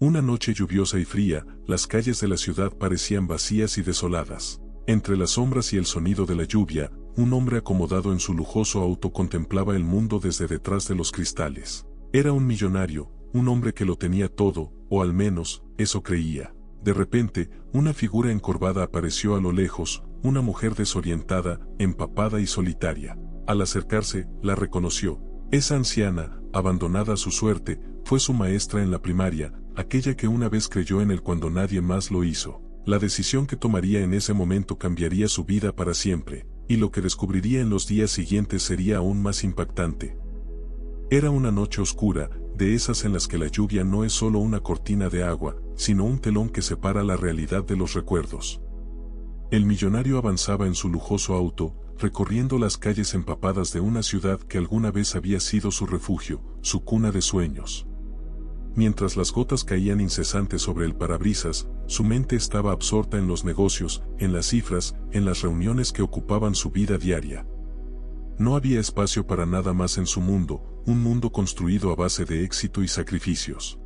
Una noche lluviosa y fría, las calles de la ciudad parecían vacías y desoladas. Entre las sombras y el sonido de la lluvia, un hombre acomodado en su lujoso auto contemplaba el mundo desde detrás de los cristales. Era un millonario, un hombre que lo tenía todo, o al menos, eso creía. De repente, una figura encorvada apareció a lo lejos, una mujer desorientada, empapada y solitaria. Al acercarse, la reconoció. Esa anciana, abandonada a su suerte, fue su maestra en la primaria, aquella que una vez creyó en él cuando nadie más lo hizo. La decisión que tomaría en ese momento cambiaría su vida para siempre, y lo que descubriría en los días siguientes sería aún más impactante. Era una noche oscura, de esas en las que la lluvia no es solo una cortina de agua, sino un telón que separa la realidad de los recuerdos. El millonario avanzaba en su lujoso auto, recorriendo las calles empapadas de una ciudad que alguna vez había sido su refugio, su cuna de sueños. Mientras las gotas caían incesantes sobre el parabrisas, su mente estaba absorta en los negocios, en las cifras, en las reuniones que ocupaban su vida diaria. No había espacio para nada más en su mundo, un mundo construido a base de éxito y sacrificios.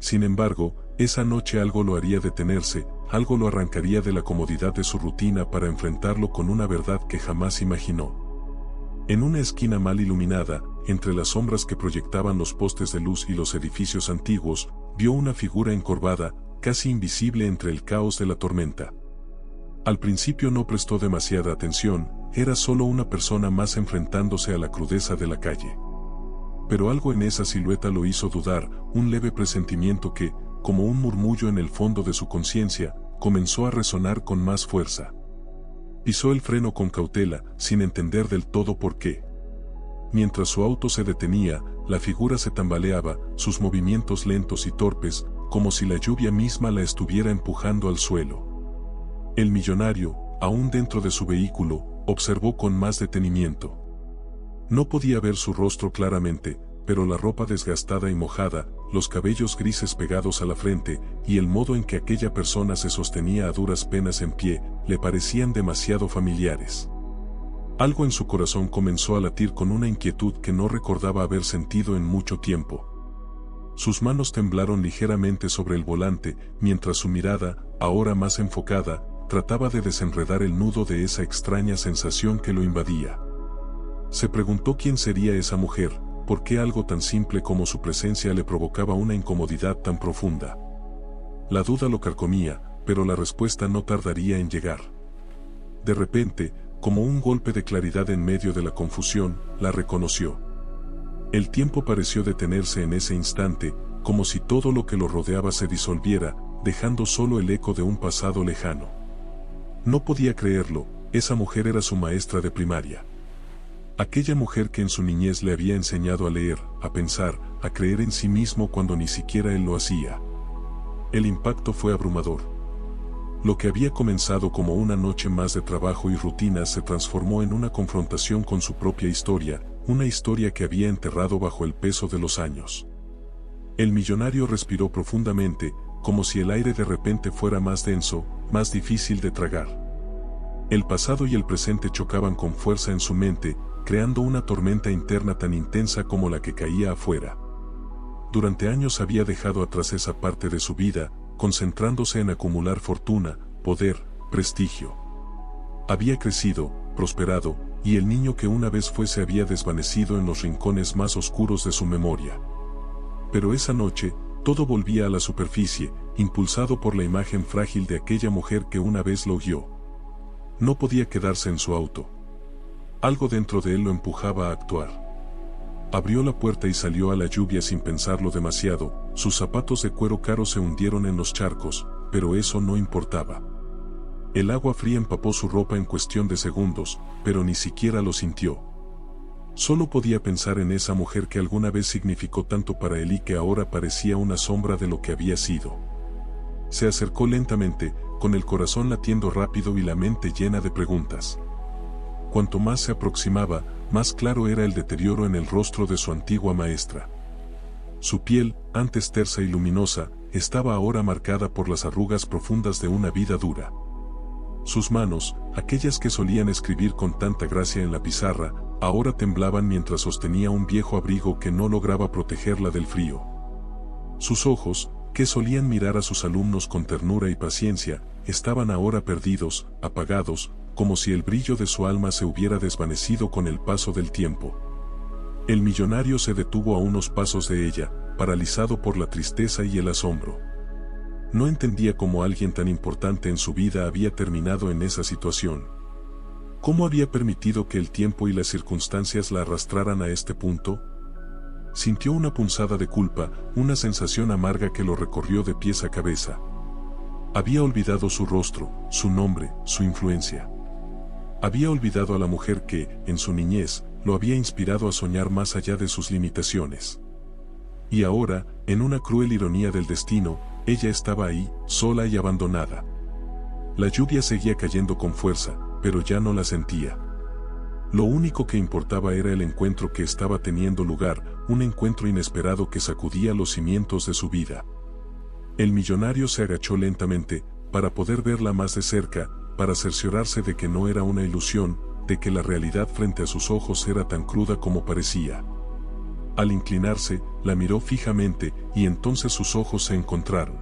Sin embargo, esa noche algo lo haría detenerse, algo lo arrancaría de la comodidad de su rutina para enfrentarlo con una verdad que jamás imaginó. En una esquina mal iluminada, entre las sombras que proyectaban los postes de luz y los edificios antiguos, vio una figura encorvada, casi invisible entre el caos de la tormenta. Al principio no prestó demasiada atención, era solo una persona más enfrentándose a la crudeza de la calle. Pero algo en esa silueta lo hizo dudar, un leve presentimiento que, como un murmullo en el fondo de su conciencia, comenzó a resonar con más fuerza. Pisó el freno con cautela, sin entender del todo por qué. Mientras su auto se detenía, la figura se tambaleaba, sus movimientos lentos y torpes, como si la lluvia misma la estuviera empujando al suelo. El millonario, aún dentro de su vehículo, observó con más detenimiento. No podía ver su rostro claramente, pero la ropa desgastada y mojada, los cabellos grises pegados a la frente, y el modo en que aquella persona se sostenía a duras penas en pie, le parecían demasiado familiares. Algo en su corazón comenzó a latir con una inquietud que no recordaba haber sentido en mucho tiempo. Sus manos temblaron ligeramente sobre el volante, mientras su mirada, ahora más enfocada, trataba de desenredar el nudo de esa extraña sensación que lo invadía. Se preguntó quién sería esa mujer, por qué algo tan simple como su presencia le provocaba una incomodidad tan profunda. La duda lo carcomía, pero la respuesta no tardaría en llegar. De repente, como un golpe de claridad en medio de la confusión, la reconoció. El tiempo pareció detenerse en ese instante, como si todo lo que lo rodeaba se disolviera, dejando solo el eco de un pasado lejano. No podía creerlo, esa mujer era su maestra de primaria. Aquella mujer que en su niñez le había enseñado a leer, a pensar, a creer en sí mismo cuando ni siquiera él lo hacía. El impacto fue abrumador. Lo que había comenzado como una noche más de trabajo y rutina se transformó en una confrontación con su propia historia, una historia que había enterrado bajo el peso de los años. El millonario respiró profundamente, como si el aire de repente fuera más denso, más difícil de tragar. El pasado y el presente chocaban con fuerza en su mente, creando una tormenta interna tan intensa como la que caía afuera. Durante años había dejado atrás esa parte de su vida, concentrándose en acumular fortuna, poder, prestigio. Había crecido, prosperado, y el niño que una vez fue se había desvanecido en los rincones más oscuros de su memoria. Pero esa noche, todo volvía a la superficie, impulsado por la imagen frágil de aquella mujer que una vez lo guió. No podía quedarse en su auto. Algo dentro de él lo empujaba a actuar. Abrió la puerta y salió a la lluvia sin pensarlo demasiado, sus zapatos de cuero caro se hundieron en los charcos, pero eso no importaba. El agua fría empapó su ropa en cuestión de segundos, pero ni siquiera lo sintió. Solo podía pensar en esa mujer que alguna vez significó tanto para él y que ahora parecía una sombra de lo que había sido. Se acercó lentamente, con el corazón latiendo rápido y la mente llena de preguntas. Cuanto más se aproximaba, más claro era el deterioro en el rostro de su antigua maestra. Su piel, antes tersa y luminosa, estaba ahora marcada por las arrugas profundas de una vida dura. Sus manos, aquellas que solían escribir con tanta gracia en la pizarra, ahora temblaban mientras sostenía un viejo abrigo que no lograba protegerla del frío. Sus ojos, que solían mirar a sus alumnos con ternura y paciencia, estaban ahora perdidos, apagados, como si el brillo de su alma se hubiera desvanecido con el paso del tiempo. El millonario se detuvo a unos pasos de ella, paralizado por la tristeza y el asombro. No entendía cómo alguien tan importante en su vida había terminado en esa situación. ¿Cómo había permitido que el tiempo y las circunstancias la arrastraran a este punto? Sintió una punzada de culpa, una sensación amarga que lo recorrió de pies a cabeza. Había olvidado su rostro, su nombre, su influencia. Había olvidado a la mujer que, en su niñez, lo había inspirado a soñar más allá de sus limitaciones. Y ahora, en una cruel ironía del destino, ella estaba ahí, sola y abandonada. La lluvia seguía cayendo con fuerza, pero ya no la sentía. Lo único que importaba era el encuentro que estaba teniendo lugar, un encuentro inesperado que sacudía los cimientos de su vida. El millonario se agachó lentamente, para poder verla más de cerca, para cerciorarse de que no era una ilusión, de que la realidad frente a sus ojos era tan cruda como parecía. Al inclinarse, la miró fijamente, y entonces sus ojos se encontraron.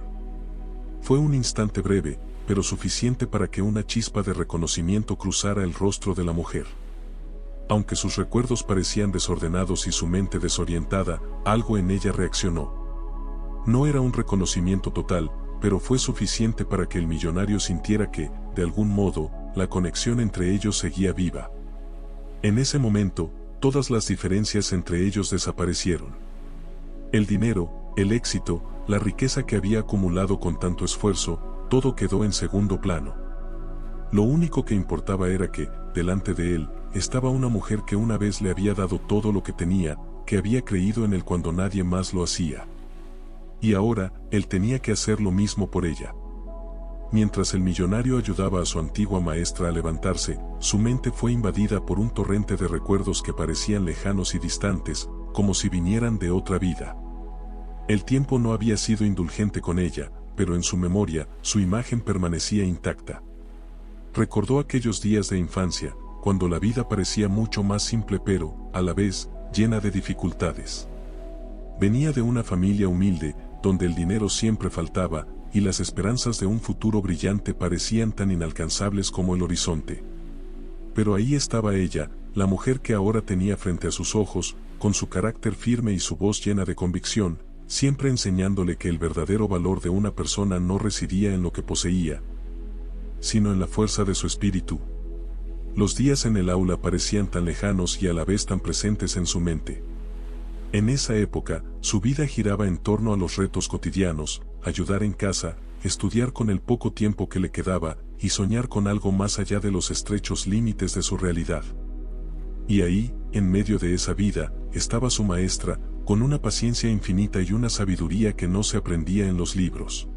Fue un instante breve, pero suficiente para que una chispa de reconocimiento cruzara el rostro de la mujer. Aunque sus recuerdos parecían desordenados y su mente desorientada, algo en ella reaccionó. No era un reconocimiento total, pero fue suficiente para que el millonario sintiera que, de algún modo, la conexión entre ellos seguía viva. En ese momento, todas las diferencias entre ellos desaparecieron. El dinero, el éxito, la riqueza que había acumulado con tanto esfuerzo, todo quedó en segundo plano. Lo único que importaba era que, delante de él, estaba una mujer que una vez le había dado todo lo que tenía, que había creído en él cuando nadie más lo hacía. Y ahora, él tenía que hacer lo mismo por ella. Mientras el millonario ayudaba a su antigua maestra a levantarse, su mente fue invadida por un torrente de recuerdos que parecían lejanos y distantes, como si vinieran de otra vida. El tiempo no había sido indulgente con ella, pero en su memoria, su imagen permanecía intacta. Recordó aquellos días de infancia, cuando la vida parecía mucho más simple pero, a la vez, llena de dificultades. Venía de una familia humilde, donde el dinero siempre faltaba, y las esperanzas de un futuro brillante parecían tan inalcanzables como el horizonte. Pero ahí estaba ella, la mujer que ahora tenía frente a sus ojos, con su carácter firme y su voz llena de convicción, siempre enseñándole que el verdadero valor de una persona no residía en lo que poseía, sino en la fuerza de su espíritu. Los días en el aula parecían tan lejanos y a la vez tan presentes en su mente. En esa época, su vida giraba en torno a los retos cotidianos, ayudar en casa, estudiar con el poco tiempo que le quedaba, y soñar con algo más allá de los estrechos límites de su realidad. Y ahí, en medio de esa vida, estaba su maestra, con una paciencia infinita y una sabiduría que no se aprendía en los libros.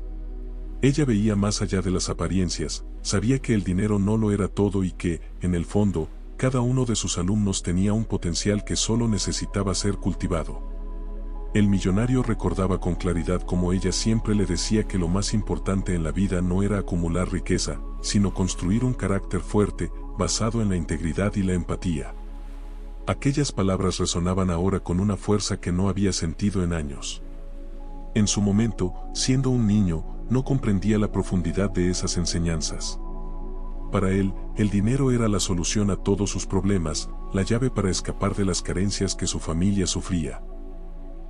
Ella veía más allá de las apariencias, sabía que el dinero no lo era todo y que, en el fondo, cada uno de sus alumnos tenía un potencial que solo necesitaba ser cultivado. El millonario recordaba con claridad cómo ella siempre le decía que lo más importante en la vida no era acumular riqueza, sino construir un carácter fuerte, basado en la integridad y la empatía. Aquellas palabras resonaban ahora con una fuerza que no había sentido en años. En su momento, siendo un niño, no comprendía la profundidad de esas enseñanzas. Para él, el dinero era la solución a todos sus problemas, la llave para escapar de las carencias que su familia sufría.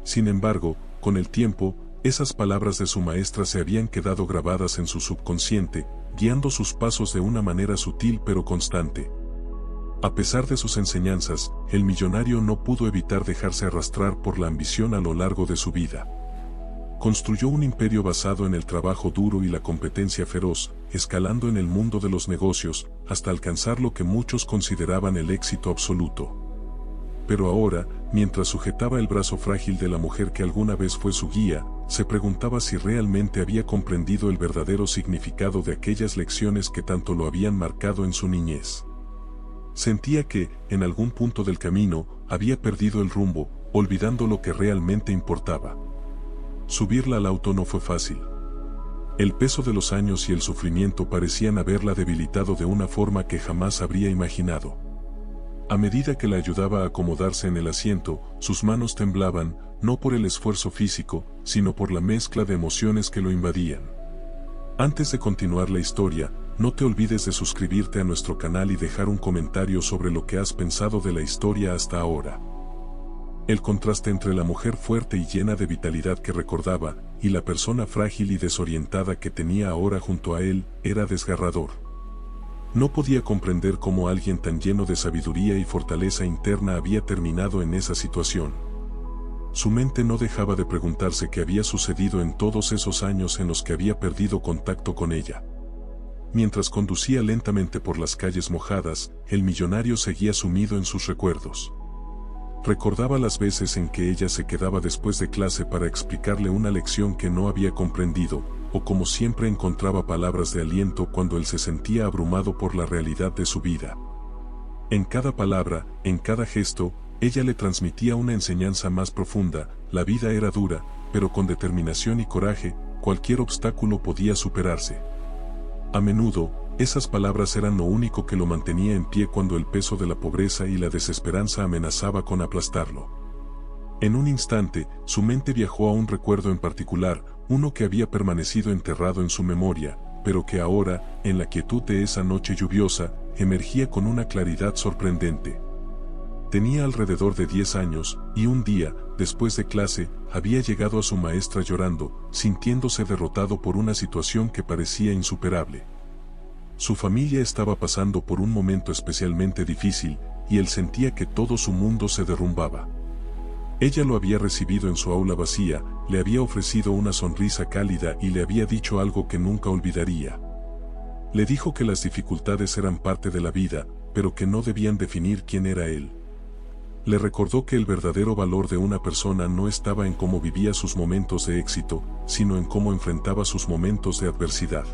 Sin embargo, con el tiempo, esas palabras de su maestra se habían quedado grabadas en su subconsciente, guiando sus pasos de una manera sutil pero constante. A pesar de sus enseñanzas, el millonario no pudo evitar dejarse arrastrar por la ambición a lo largo de su vida. Construyó un imperio basado en el trabajo duro y la competencia feroz, escalando en el mundo de los negocios, hasta alcanzar lo que muchos consideraban el éxito absoluto. Pero ahora, mientras sujetaba el brazo frágil de la mujer que alguna vez fue su guía, se preguntaba si realmente había comprendido el verdadero significado de aquellas lecciones que tanto lo habían marcado en su niñez. Sentía que, en algún punto del camino, había perdido el rumbo, olvidando lo que realmente importaba. Subirla al auto no fue fácil. El peso de los años y el sufrimiento parecían haberla debilitado de una forma que jamás habría imaginado. A medida que la ayudaba a acomodarse en el asiento, sus manos temblaban, no por el esfuerzo físico, sino por la mezcla de emociones que lo invadían. Antes de continuar la historia, no te olvides de suscribirte a nuestro canal y dejar un comentario sobre lo que has pensado de la historia hasta ahora. El contraste entre la mujer fuerte y llena de vitalidad que recordaba, y la persona frágil y desorientada que tenía ahora junto a él, era desgarrador. No podía comprender cómo alguien tan lleno de sabiduría y fortaleza interna había terminado en esa situación. Su mente no dejaba de preguntarse qué había sucedido en todos esos años en los que había perdido contacto con ella. Mientras conducía lentamente por las calles mojadas, el millonario seguía sumido en sus recuerdos. Recordaba las veces en que ella se quedaba después de clase para explicarle una lección que no había comprendido, o como siempre encontraba palabras de aliento cuando él se sentía abrumado por la realidad de su vida. En cada palabra, en cada gesto, ella le transmitía una enseñanza más profunda: la vida era dura, pero con determinación y coraje, cualquier obstáculo podía superarse. A menudo, esas palabras eran lo único que lo mantenía en pie cuando el peso de la pobreza y la desesperanza amenazaba con aplastarlo. En un instante, su mente viajó a un recuerdo en particular, uno que había permanecido enterrado en su memoria, pero que ahora, en la quietud de esa noche lluviosa, emergía con una claridad sorprendente. Tenía alrededor de 10 años, y un día, después de clase, había llegado a su maestra llorando, sintiéndose derrotado por una situación que parecía insuperable. Su familia estaba pasando por un momento especialmente difícil, y él sentía que todo su mundo se derrumbaba. Ella lo había recibido en su aula vacía, le había ofrecido una sonrisa cálida y le había dicho algo que nunca olvidaría. Le dijo que las dificultades eran parte de la vida, pero que no debían definir quién era él. Le recordó que el verdadero valor de una persona no estaba en cómo vivía sus momentos de éxito, sino en cómo enfrentaba sus momentos de adversidad.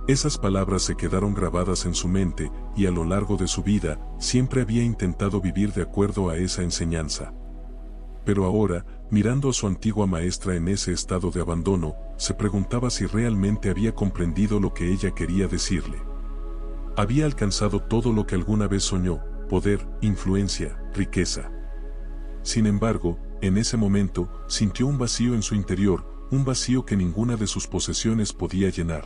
Esas palabras se quedaron grabadas en su mente, y a lo largo de su vida, siempre había intentado vivir de acuerdo a esa enseñanza. Pero ahora, mirando a su antigua maestra en ese estado de abandono, se preguntaba si realmente había comprendido lo que ella quería decirle. Había alcanzado todo lo que alguna vez soñó: poder, influencia, riqueza. Sin embargo, en ese momento, sintió un vacío en su interior, un vacío que ninguna de sus posesiones podía llenar.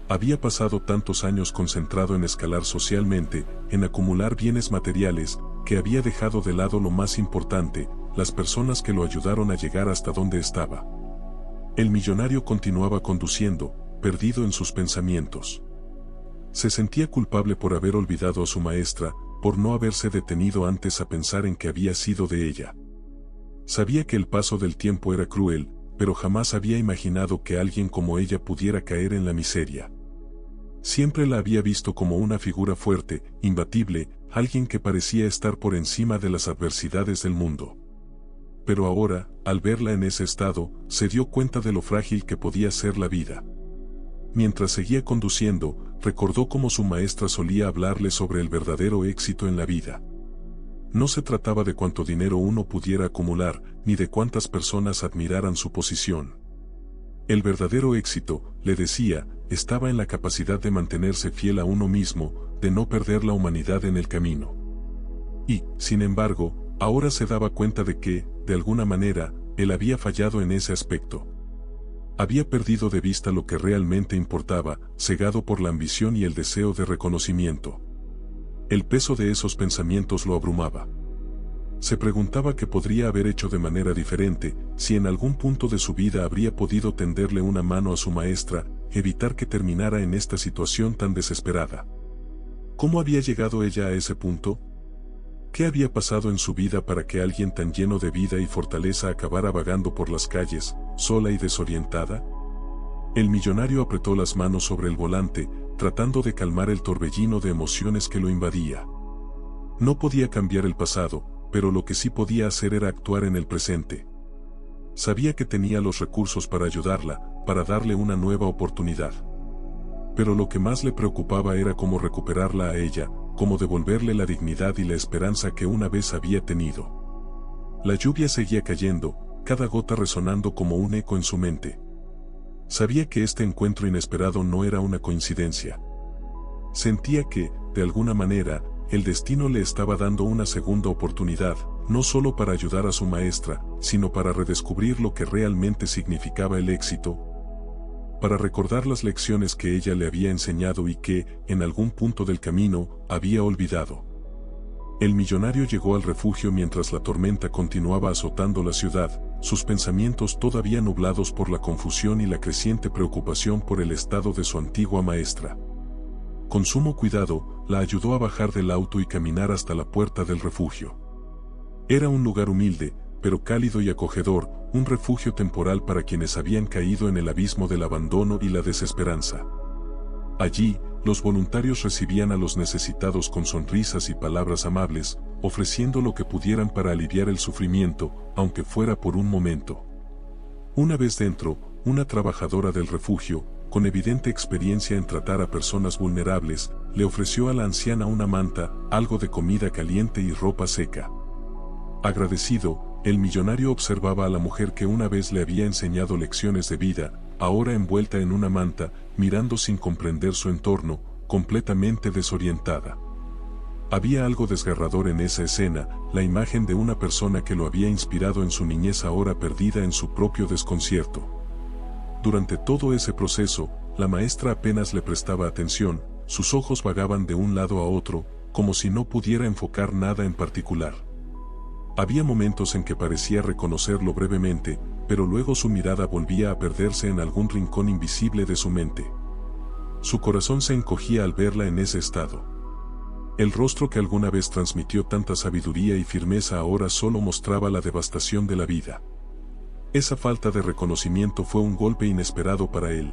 Había pasado tantos años concentrado en escalar socialmente, en acumular bienes materiales, que había dejado de lado lo más importante: las personas que lo ayudaron a llegar hasta donde estaba. El millonario continuaba conduciendo, perdido en sus pensamientos. Se sentía culpable por haber olvidado a su maestra, por no haberse detenido antes a pensar en qué había sido de ella. Sabía que el paso del tiempo era cruel, pero jamás había imaginado que alguien como ella pudiera caer en la miseria. Siempre la había visto como una figura fuerte, imbatible, alguien que parecía estar por encima de las adversidades del mundo. Pero ahora, al verla en ese estado, se dio cuenta de lo frágil que podía ser la vida. Mientras seguía conduciendo, recordó cómo su maestra solía hablarle sobre el verdadero éxito en la vida. No se trataba de cuánto dinero uno pudiera acumular, ni de cuántas personas admiraran su posición. El verdadero éxito, le decía, estaba en la capacidad de mantenerse fiel a uno mismo, de no perder la humanidad en el camino. Y, sin embargo, ahora se daba cuenta de que, de alguna manera, él había fallado en ese aspecto. Había perdido de vista lo que realmente importaba, cegado por la ambición y el deseo de reconocimiento. El peso de esos pensamientos lo abrumaba. Se preguntaba qué podría haber hecho de manera diferente, si en algún punto de su vida habría podido tenderle una mano a su maestra, evitar que terminara en esta situación tan desesperada. ¿Cómo había llegado ella a ese punto? ¿Qué había pasado en su vida para que alguien tan lleno de vida y fortaleza acabara vagando por las calles, sola y desorientada? El millonario apretó las manos sobre el volante, tratando de calmar el torbellino de emociones que lo invadía. No podía cambiar el pasado, pero lo que sí podía hacer era actuar en el presente. Sabía que tenía los recursos para ayudarla, para darle una nueva oportunidad. Pero lo que más le preocupaba era cómo recuperarla a ella, cómo devolverle la dignidad y la esperanza que una vez había tenido. La lluvia seguía cayendo, cada gota resonando como un eco en su mente. Sabía que este encuentro inesperado no era una coincidencia. Sentía que, de alguna manera, el destino le estaba dando una segunda oportunidad, no solo para ayudar a su maestra, sino para redescubrir lo que realmente significaba el éxito, para recordar las lecciones que ella le había enseñado y que, en algún punto del camino, había olvidado. El millonario llegó al refugio mientras la tormenta continuaba azotando la ciudad, sus pensamientos todavía nublados por la confusión y la creciente preocupación por el estado de su antigua maestra. Con sumo cuidado, la ayudó a bajar del auto y caminar hasta la puerta del refugio. Era un lugar humilde, pero cálido y acogedor, un refugio temporal para quienes habían caído en el abismo del abandono y la desesperanza. Allí, los voluntarios recibían a los necesitados con sonrisas y palabras amables, ofreciendo lo que pudieran para aliviar el sufrimiento, aunque fuera por un momento. Una vez dentro, una trabajadora del refugio, con evidente experiencia en tratar a personas vulnerables, le ofreció a la anciana una manta, algo de comida caliente y ropa seca. Agradecido, el millonario observaba a la mujer que una vez le había enseñado lecciones de vida, ahora envuelta en una manta, mirando sin comprender su entorno, completamente desorientada. Había algo desgarrador en esa escena, la imagen de una persona que lo había inspirado en su niñez ahora perdida en su propio desconcierto. Durante todo ese proceso, la maestra apenas le prestaba atención, sus ojos vagaban de un lado a otro, como si no pudiera enfocar nada en particular. Había momentos en que parecía reconocerlo brevemente, pero luego su mirada volvía a perderse en algún rincón invisible de su mente. Su corazón se encogía al verla en ese estado. El rostro que alguna vez transmitió tanta sabiduría y firmeza ahora solo mostraba la devastación de la vida. Esa falta de reconocimiento fue un golpe inesperado para él.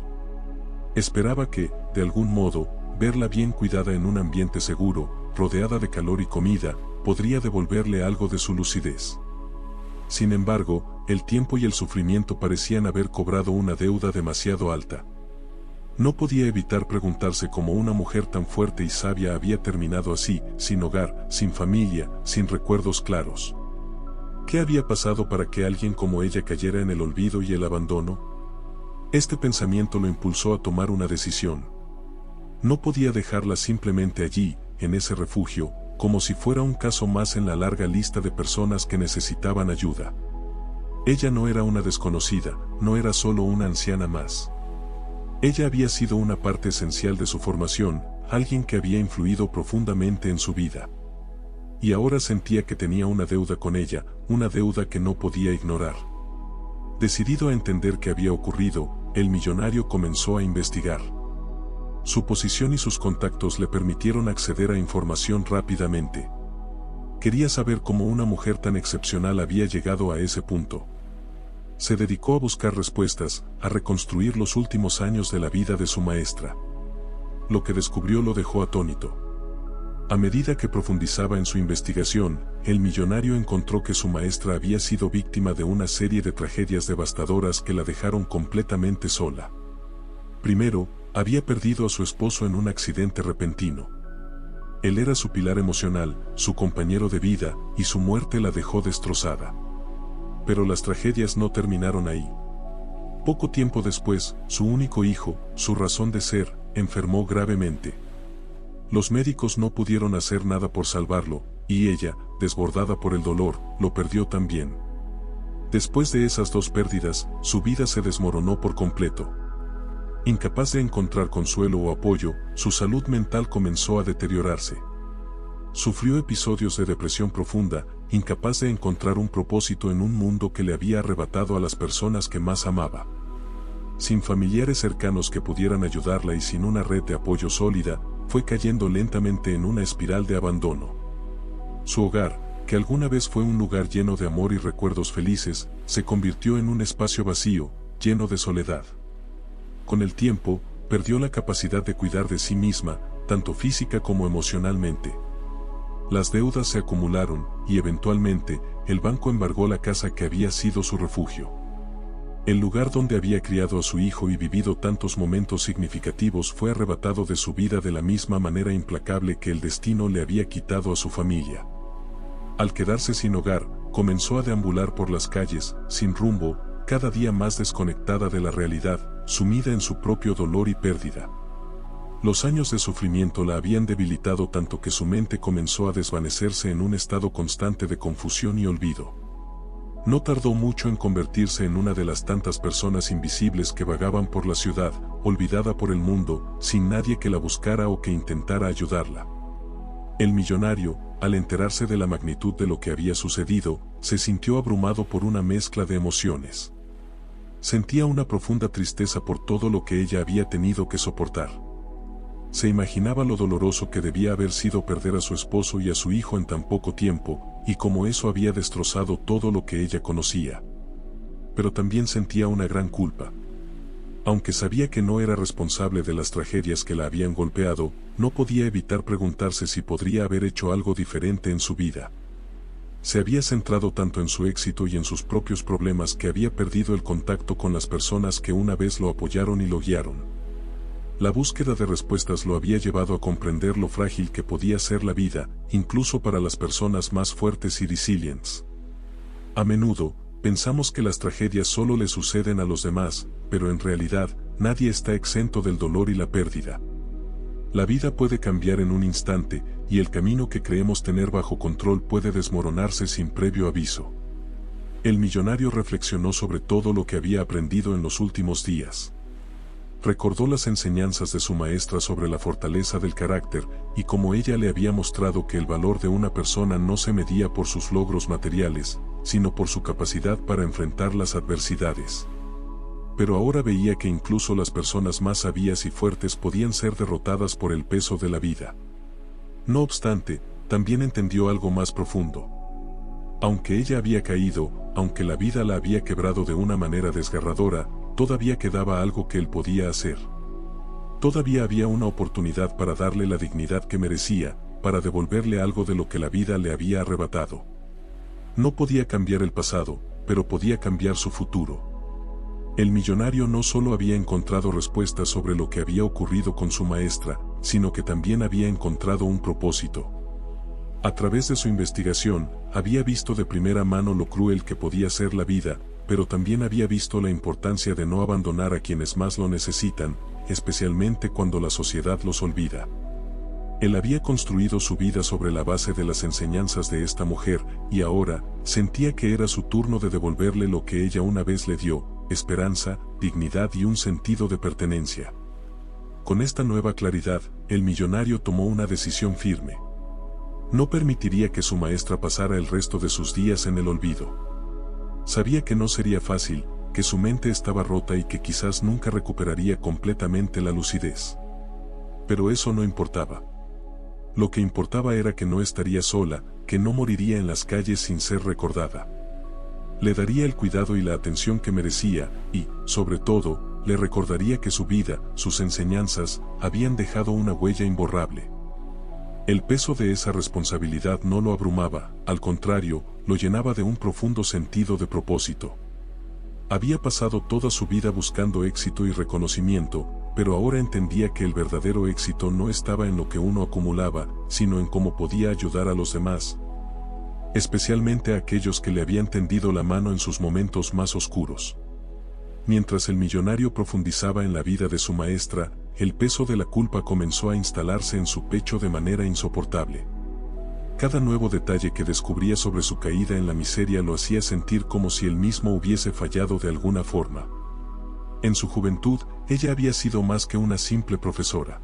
Esperaba que, de algún modo, verla bien cuidada en un ambiente seguro, rodeada de calor y comida, podría devolverle algo de su lucidez. Sin embargo, el tiempo y el sufrimiento parecían haber cobrado una deuda demasiado alta. No podía evitar preguntarse cómo una mujer tan fuerte y sabia había terminado así, sin hogar, sin familia, sin recuerdos claros. ¿Qué había pasado para que alguien como ella cayera en el olvido y el abandono? Este pensamiento lo impulsó a tomar una decisión. No podía dejarla simplemente allí, en ese refugio, como si fuera un caso más en la larga lista de personas que necesitaban ayuda. Ella no era una desconocida, no era solo una anciana más. Ella había sido una parte esencial de su formación, alguien que había influido profundamente en su vida. Y ahora sentía que tenía una deuda con ella, una deuda que no podía ignorar. Decidido a entender qué había ocurrido, el millonario comenzó a investigar. Su posición y sus contactos le permitieron acceder a información rápidamente. Quería saber cómo una mujer tan excepcional había llegado a ese punto. Se dedicó a buscar respuestas, a reconstruir los últimos años de la vida de su maestra. Lo que descubrió lo dejó atónito. A medida que profundizaba en su investigación, el millonario encontró que su maestra había sido víctima de una serie de tragedias devastadoras que la dejaron completamente sola. Primero, había perdido a su esposo en un accidente repentino. Él era su pilar emocional, su compañero de vida, y su muerte la dejó destrozada. Pero las tragedias no terminaron ahí. Poco tiempo después, su único hijo, su razón de ser, enfermó gravemente. Los médicos no pudieron hacer nada por salvarlo, y ella, desbordada por el dolor, lo perdió también. Después de esas dos pérdidas, su vida se desmoronó por completo. Incapaz de encontrar consuelo o apoyo, su salud mental comenzó a deteriorarse. Sufrió episodios de depresión profunda, incapaz de encontrar un propósito en un mundo que le había arrebatado a las personas que más amaba. Sin familiares cercanos que pudieran ayudarla y sin una red de apoyo sólida, fue cayendo lentamente en una espiral de abandono. Su hogar, que alguna vez fue un lugar lleno de amor y recuerdos felices, se convirtió en un espacio vacío, lleno de soledad. Con el tiempo, perdió la capacidad de cuidar de sí misma, tanto física como emocionalmente. Las deudas se acumularon, y eventualmente, el banco embargó la casa que había sido su refugio. El lugar donde había criado a su hijo y vivido tantos momentos significativos fue arrebatado de su vida de la misma manera implacable que el destino le había quitado a su familia. Al quedarse sin hogar, comenzó a deambular por las calles, sin rumbo, cada día más desconectada de la realidad, sumida en su propio dolor y pérdida. Los años de sufrimiento la habían debilitado tanto que su mente comenzó a desvanecerse en un estado constante de confusión y olvido. No tardó mucho en convertirse en una de las tantas personas invisibles que vagaban por la ciudad, olvidada por el mundo, sin nadie que la buscara o que intentara ayudarla. El millonario, al enterarse de la magnitud de lo que había sucedido, se sintió abrumado por una mezcla de emociones. Sentía una profunda tristeza por todo lo que ella había tenido que soportar. Se imaginaba lo doloroso que debía haber sido perder a su esposo y a su hijo en tan poco tiempo, y cómo eso había destrozado todo lo que ella conocía. Pero también sentía una gran culpa. Aunque sabía que no era responsable de las tragedias que la habían golpeado, no podía evitar preguntarse si podría haber hecho algo diferente en su vida. Se había centrado tanto en su éxito y en sus propios problemas que había perdido el contacto con las personas que una vez lo apoyaron y lo guiaron. La búsqueda de respuestas lo había llevado a comprender lo frágil que podía ser la vida, incluso para las personas más fuertes y resilientes. A menudo, pensamos que las tragedias solo le suceden a los demás, pero en realidad, nadie está exento del dolor y la pérdida. La vida puede cambiar en un instante, y el camino que creemos tener bajo control puede desmoronarse sin previo aviso. El millonario reflexionó sobre todo lo que había aprendido en los últimos días. Recordó las enseñanzas de su maestra sobre la fortaleza del carácter, y cómo ella le había mostrado que el valor de una persona no se medía por sus logros materiales, sino por su capacidad para enfrentar las adversidades. Pero ahora veía que incluso las personas más sabias y fuertes podían ser derrotadas por el peso de la vida. No obstante, también entendió algo más profundo. Aunque ella había caído, aunque la vida la había quebrado de una manera desgarradora, todavía quedaba algo que él podía hacer. Todavía había una oportunidad para darle la dignidad que merecía, para devolverle algo de lo que la vida le había arrebatado. No podía cambiar el pasado, pero podía cambiar su futuro. El millonario no solo había encontrado respuestas sobre lo que había ocurrido con su maestra, sino que también había encontrado un propósito. A través de su investigación, había visto de primera mano lo cruel que podía ser la vida, pero también había visto la importancia de no abandonar a quienes más lo necesitan, especialmente cuando la sociedad los olvida. Él había construido su vida sobre la base de las enseñanzas de esta mujer, y ahora, sentía que era su turno de devolverle lo que ella una vez le dio, esperanza, dignidad y un sentido de pertenencia. Con esta nueva claridad, el millonario tomó una decisión firme. No permitiría que su maestra pasara el resto de sus días en el olvido. Sabía que no sería fácil, que su mente estaba rota y que quizás nunca recuperaría completamente la lucidez. Pero eso no importaba. Lo que importaba era que no estaría sola, que no moriría en las calles sin ser recordada. Le daría el cuidado y la atención que merecía, y, sobre todo, le recordaría que su vida, sus enseñanzas, habían dejado una huella imborrable. El peso de esa responsabilidad no lo abrumaba, al contrario, lo llenaba de un profundo sentido de propósito. Había pasado toda su vida buscando éxito y reconocimiento, pero ahora entendía que el verdadero éxito no estaba en lo que uno acumulaba, sino en cómo podía ayudar a los demás, especialmente a aquellos que le habían tendido la mano en sus momentos más oscuros. Mientras el millonario profundizaba en la vida de su maestra, el peso de la culpa comenzó a instalarse en su pecho de manera insoportable. Cada nuevo detalle que descubría sobre su caída en la miseria lo hacía sentir como si él mismo hubiese fallado de alguna forma. En su juventud, ella había sido más que una simple profesora.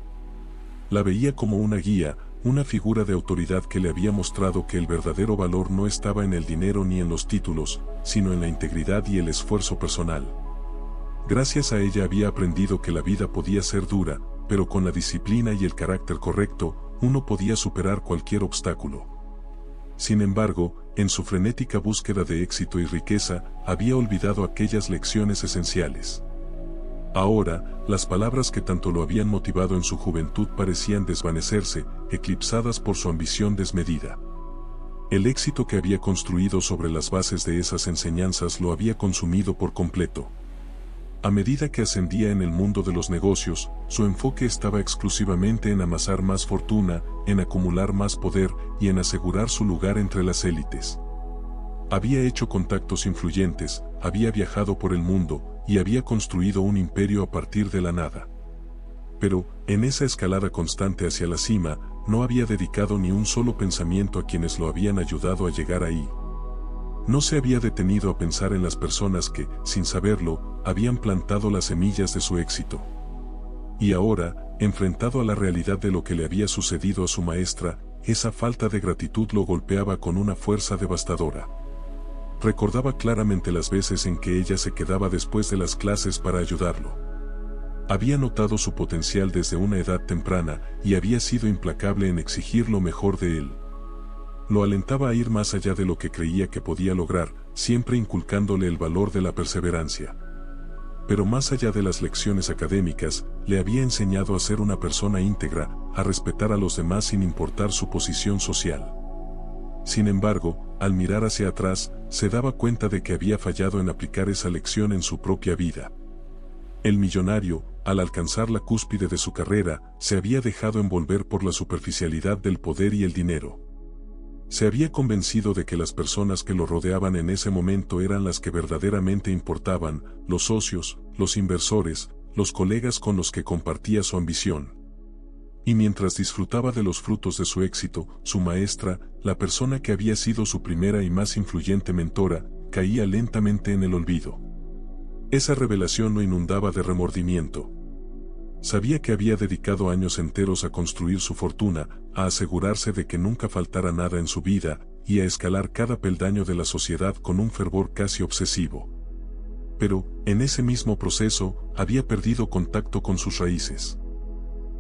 La veía como una guía, una figura de autoridad que le había mostrado que el verdadero valor no estaba en el dinero ni en los títulos, sino en la integridad y el esfuerzo personal. Gracias a ella había aprendido que la vida podía ser dura, pero con la disciplina y el carácter correcto, uno podía superar cualquier obstáculo. Sin embargo, en su frenética búsqueda de éxito y riqueza, había olvidado aquellas lecciones esenciales. Ahora, las palabras que tanto lo habían motivado en su juventud parecían desvanecerse, eclipsadas por su ambición desmedida. El éxito que había construido sobre las bases de esas enseñanzas lo había consumido por completo. A medida que ascendía en el mundo de los negocios, su enfoque estaba exclusivamente en amasar más fortuna, en acumular más poder y en asegurar su lugar entre las élites. Había hecho contactos influyentes, había viajado por el mundo y había construido un imperio a partir de la nada. Pero, en esa escalada constante hacia la cima, no había dedicado ni un solo pensamiento a quienes lo habían ayudado a llegar ahí. No se había detenido a pensar en las personas que, sin saberlo, habían plantado las semillas de su éxito. Y ahora, enfrentado a la realidad de lo que le había sucedido a su maestra, esa falta de gratitud lo golpeaba con una fuerza devastadora. Recordaba claramente las veces en que ella se quedaba después de las clases para ayudarlo. Había notado su potencial desde una edad temprana y había sido implacable en exigir lo mejor de él. Lo alentaba a ir más allá de lo que creía que podía lograr, siempre inculcándole el valor de la perseverancia. Pero más allá de las lecciones académicas, le había enseñado a ser una persona íntegra, a respetar a los demás sin importar su posición social. Sin embargo, al mirar hacia atrás, se daba cuenta de que había fallado en aplicar esa lección en su propia vida. El millonario, al alcanzar la cúspide de su carrera, se había dejado envolver por la superficialidad del poder y el dinero. Se había convencido de que las personas que lo rodeaban en ese momento eran las que verdaderamente importaban, los socios, los inversores, los colegas con los que compartía su ambición. Y mientras disfrutaba de los frutos de su éxito, su maestra, la persona que había sido su primera y más influyente mentora, caía lentamente en el olvido. Esa revelación lo inundaba de remordimiento. Sabía que había dedicado años enteros a construir su fortuna, a asegurarse de que nunca faltara nada en su vida, y a escalar cada peldaño de la sociedad con un fervor casi obsesivo. Pero, en ese mismo proceso, había perdido contacto con sus raíces.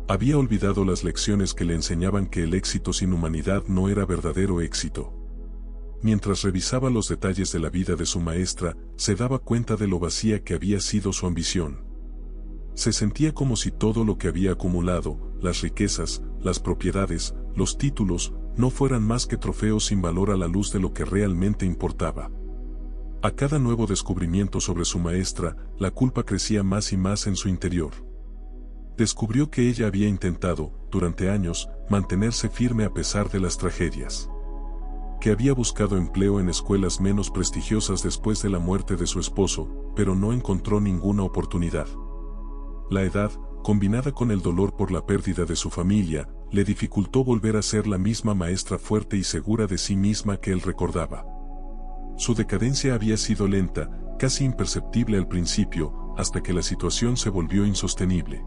Había olvidado las lecciones que le enseñaban que el éxito sin humanidad no era verdadero éxito. Mientras revisaba los detalles de la vida de su maestra, se daba cuenta de lo vacía que había sido su ambición. Se sentía como si todo lo que había acumulado, las riquezas, las propiedades, los títulos, no fueran más que trofeos sin valor a la luz de lo que realmente importaba. A cada nuevo descubrimiento sobre su maestra, la culpa crecía más y más en su interior. Descubrió que ella había intentado, durante años, mantenerse firme a pesar de las tragedias. Que había buscado empleo en escuelas menos prestigiosas después de la muerte de su esposo, pero no encontró ninguna oportunidad. La edad, combinada con el dolor por la pérdida de su familia, le dificultó volver a ser la misma maestra fuerte y segura de sí misma que él recordaba. Su decadencia había sido lenta, casi imperceptible al principio, hasta que la situación se volvió insostenible.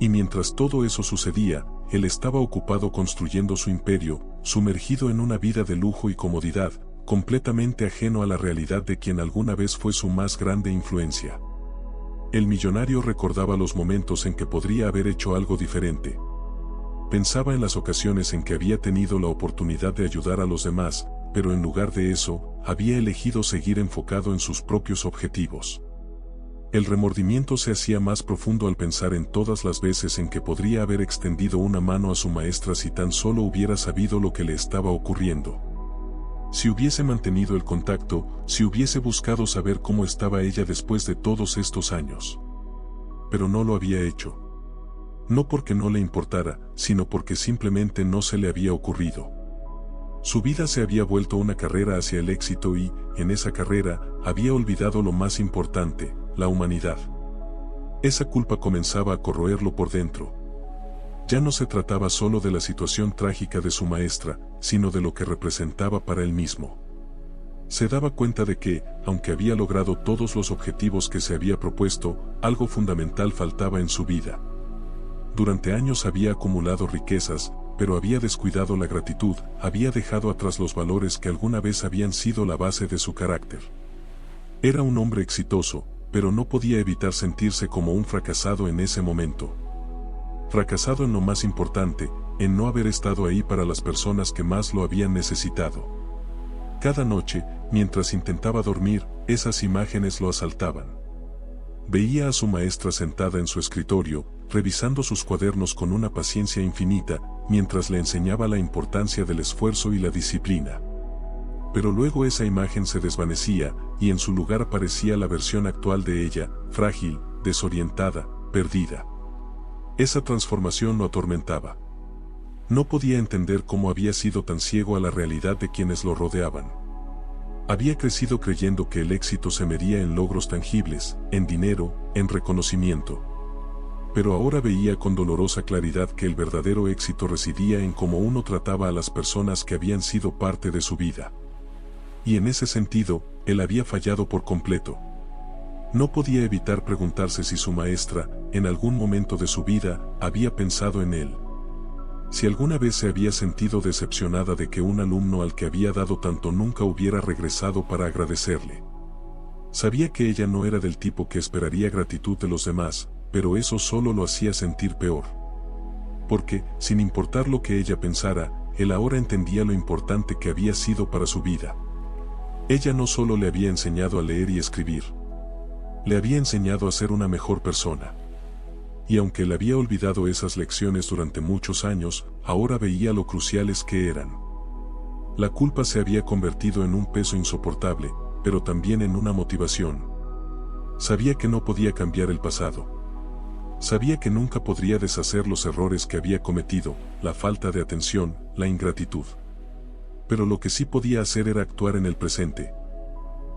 Y mientras todo eso sucedía, él estaba ocupado construyendo su imperio, sumergido en una vida de lujo y comodidad, completamente ajeno a la realidad de quien alguna vez fue su más grande influencia. El millonario recordaba los momentos en que podría haber hecho algo diferente. Pensaba en las ocasiones en que había tenido la oportunidad de ayudar a los demás, pero en lugar de eso, había elegido seguir enfocado en sus propios objetivos. El remordimiento se hacía más profundo al pensar en todas las veces en que podría haber extendido una mano a su maestra si tan solo hubiera sabido lo que le estaba ocurriendo. Si hubiese mantenido el contacto, si hubiese buscado saber cómo estaba ella después de todos estos años. Pero no lo había hecho. No porque no le importara, sino porque simplemente no se le había ocurrido. Su vida se había vuelto una carrera hacia el éxito y, en esa carrera, había olvidado lo más importante, la humanidad. Esa culpa comenzaba a corroerlo por dentro. Ya no se trataba solo de la situación trágica de su maestra, sino de lo que representaba para él mismo. Se daba cuenta de que, aunque había logrado todos los objetivos que se había propuesto, algo fundamental faltaba en su vida. Durante años había acumulado riquezas, pero había descuidado la gratitud, había dejado atrás los valores que alguna vez habían sido la base de su carácter. Era un hombre exitoso, pero no podía evitar sentirse como un fracasado en ese momento. Fracasado en lo más importante, en no haber estado ahí para las personas que más lo habían necesitado. Cada noche, mientras intentaba dormir, esas imágenes lo asaltaban. Veía a su maestra sentada en su escritorio, revisando sus cuadernos con una paciencia infinita, mientras le enseñaba la importancia del esfuerzo y la disciplina. Pero luego esa imagen se desvanecía, y en su lugar aparecía la versión actual de ella, frágil, desorientada, perdida. Esa transformación lo atormentaba. No podía entender cómo había sido tan ciego a la realidad de quienes lo rodeaban. Había crecido creyendo que el éxito se medía en logros tangibles, en dinero, en reconocimiento. pero ahora veía con dolorosa claridad que el verdadero éxito residía en cómo uno trataba a las personas que habían sido parte de su vida. Y en ese sentido, él había fallado por completo. No podía evitar preguntarse si su maestra, en algún momento de su vida, había pensado en él. Si alguna vez se había sentido decepcionada de que un alumno al que había dado tanto nunca hubiera regresado para agradecerle. Sabía que ella no era del tipo que esperaría gratitud de los demás, pero eso solo lo hacía sentir peor. Porque, sin importar lo que ella pensara, él ahora entendía lo importante que había sido para su vida. Ella no solo le había enseñado a leer y escribir. Le había enseñado a ser una mejor persona. Y aunque él había olvidado esas lecciones durante muchos años, ahora veía lo cruciales que eran. La culpa se había convertido en un peso insoportable, pero también en una motivación. Sabía que no podía cambiar el pasado. Sabía que nunca podría deshacer los errores que había cometido, la falta de atención, la ingratitud. Pero lo que sí podía hacer era actuar en el presente.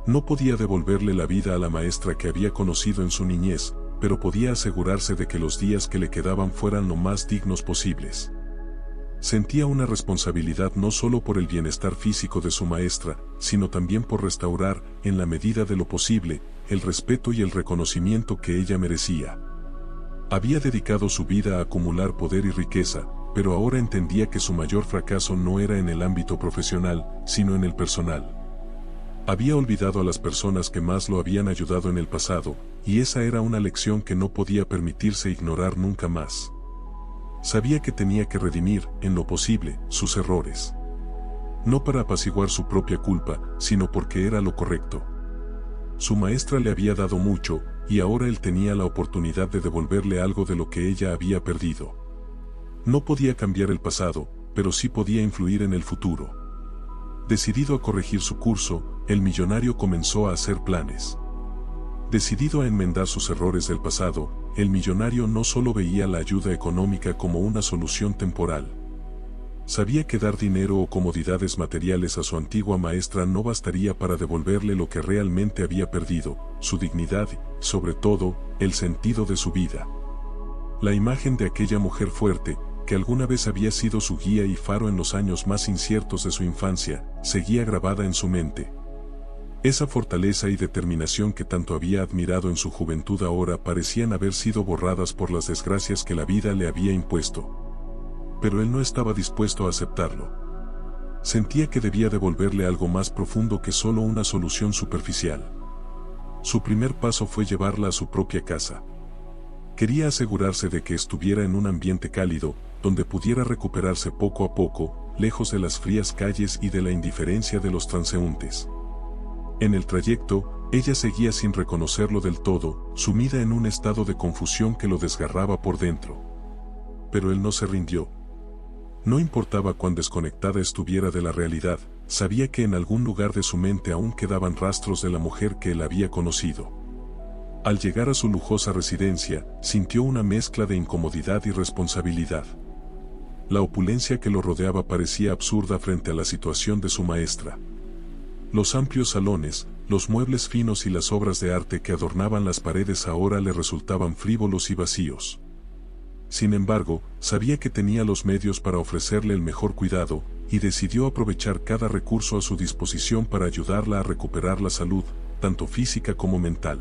No podía devolverle la vida a la maestra que había conocido en su niñez, pero podía asegurarse de que los días que le quedaban fueran lo más dignos posibles. Sentía una responsabilidad no solo por el bienestar físico de su maestra, sino también por restaurar, en la medida de lo posible, el respeto y el reconocimiento que ella merecía. Había dedicado su vida a acumular poder y riqueza, pero ahora entendía que su mayor fracaso no era en el ámbito profesional, sino en el personal. Había olvidado a las personas que más lo habían ayudado en el pasado, y esa era una lección que no podía permitirse ignorar nunca más. Sabía que tenía que redimir, en lo posible, sus errores. No para apaciguar su propia culpa, sino porque era lo correcto. Su maestra le había dado mucho, y ahora él tenía la oportunidad de devolverle algo de lo que ella había perdido. No podía cambiar el pasado, pero sí podía influir en el futuro. Decidido a corregir su curso, el millonario comenzó a hacer planes. Decidido a enmendar sus errores del pasado, el millonario no solo veía la ayuda económica como una solución temporal. Sabía que dar dinero o comodidades materiales a su antigua maestra no bastaría para devolverle lo que realmente había perdido, su dignidad y, sobre todo, el sentido de su vida. La imagen de aquella mujer fuerte, que alguna vez había sido su guía y faro en los años más inciertos de su infancia, seguía grabada en su mente. Esa fortaleza y determinación que tanto había admirado en su juventud ahora parecían haber sido borradas por las desgracias que la vida le había impuesto. Pero él no estaba dispuesto a aceptarlo. Sentía que debía devolverle algo más profundo que solo una solución superficial. Su primer paso fue llevarla a su propia casa. Quería asegurarse de que estuviera en un ambiente cálido, donde pudiera recuperarse poco a poco, lejos de las frías calles y de la indiferencia de los transeúntes. En el trayecto, ella seguía sin reconocerlo del todo, sumida en un estado de confusión que lo desgarraba por dentro. Pero él no se rindió. No importaba cuán desconectada estuviera de la realidad, sabía que en algún lugar de su mente aún quedaban rastros de la mujer que él había conocido. Al llegar a su lujosa residencia, sintió una mezcla de incomodidad y responsabilidad. La opulencia que lo rodeaba parecía absurda frente a la situación de su maestra. Los amplios salones, los muebles finos y las obras de arte que adornaban las paredes ahora le resultaban frívolos y vacíos. Sin embargo, sabía que tenía los medios para ofrecerle el mejor cuidado, y decidió aprovechar cada recurso a su disposición para ayudarla a recuperar la salud, tanto física como mental.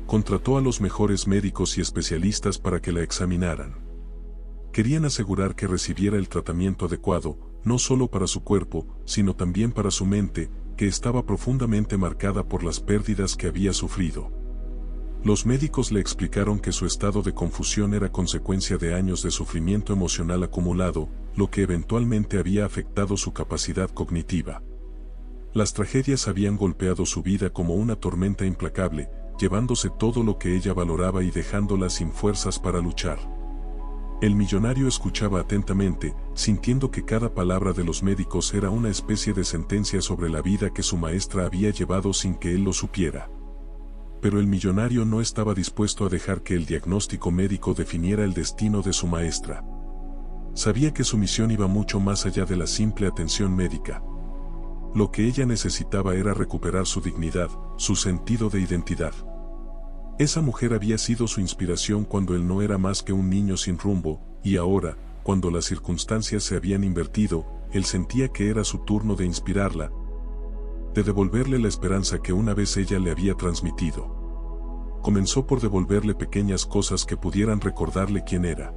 Contrató a los mejores médicos y especialistas para que la examinaran. Querían asegurar que recibiera el tratamiento adecuado, no solo para su cuerpo, sino también para su mente, que estaba profundamente marcada por las pérdidas que había sufrido. Los médicos le explicaron que su estado de confusión era consecuencia de años de sufrimiento emocional acumulado, lo que eventualmente había afectado su capacidad cognitiva. Las tragedias habían golpeado su vida como una tormenta implacable, llevándose todo lo que ella valoraba y dejándola sin fuerzas para luchar. El millonario escuchaba atentamente, sintiendo que cada palabra de los médicos era una especie de sentencia sobre la vida que su maestra había llevado sin que él lo supiera. Pero el millonario no estaba dispuesto a dejar que el diagnóstico médico definiera el destino de su maestra. Sabía que su misión iba mucho más allá de la simple atención médica. Lo que ella necesitaba era recuperar su dignidad, su sentido de identidad. Esa mujer había sido su inspiración cuando él no era más que un niño sin rumbo, y ahora, cuando las circunstancias se habían invertido, él sentía que era su turno de inspirarla, de devolverle la esperanza que una vez ella le había transmitido. Comenzó por devolverle pequeñas cosas que pudieran recordarle quién era.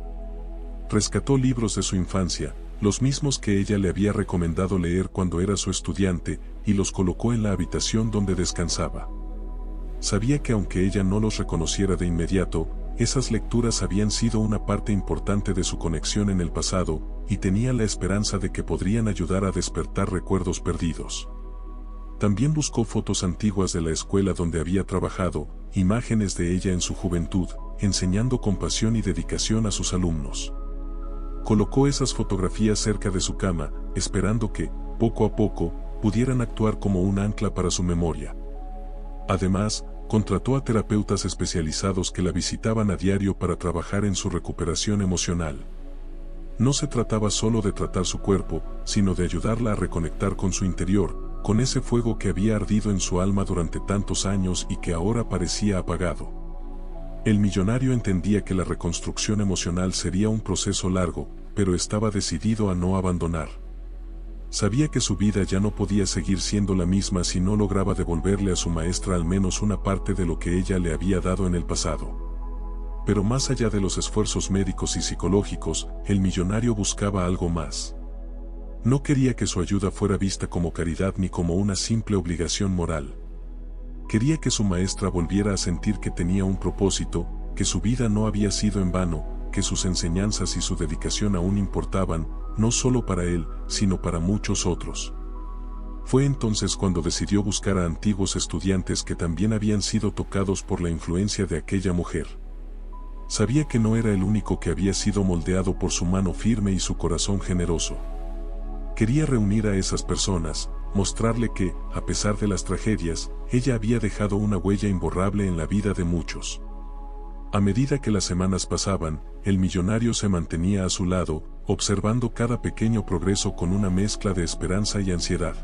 Rescató libros de su infancia, los mismos que ella le había recomendado leer cuando era su estudiante, y los colocó en la habitación donde descansaba. Sabía que aunque ella no los reconociera de inmediato, esas lecturas habían sido una parte importante de su conexión en el pasado, y tenía la esperanza de que podrían ayudar a despertar recuerdos perdidos. También buscó fotos antiguas de la escuela donde había trabajado, imágenes de ella en su juventud, enseñando compasión y dedicación a sus alumnos. Colocó esas fotografías cerca de su cama, esperando que, poco a poco, pudieran actuar como un ancla para su memoria. Además, contrató a terapeutas especializados que la visitaban a diario para trabajar en su recuperación emocional. No se trataba solo de tratar su cuerpo, sino de ayudarla a reconectar con su interior, con ese fuego que había ardido en su alma durante tantos años y que ahora parecía apagado. El millonario entendía que la reconstrucción emocional sería un proceso largo, pero estaba decidido a no abandonar. Sabía que su vida ya no podía seguir siendo la misma si no lograba devolverle a su maestra al menos una parte de lo que ella le había dado en el pasado. Pero más allá de los esfuerzos médicos y psicológicos, el millonario buscaba algo más. No quería que su ayuda fuera vista como caridad ni como una simple obligación moral. Quería que su maestra volviera a sentir que tenía un propósito, que su vida no había sido en vano, que sus enseñanzas y su dedicación aún importaban, no solo para él, sino para muchos otros. Fue entonces cuando decidió buscar a antiguos estudiantes que también habían sido tocados por la influencia de aquella mujer. Sabía que no era el único que había sido moldeado por su mano firme y su corazón generoso. Quería reunir a esas personas, mostrarle que, a pesar de las tragedias, ella había dejado una huella imborrable en la vida de muchos. A medida que las semanas pasaban, el millonario se mantenía a su lado, observando cada pequeño progreso con una mezcla de esperanza y ansiedad.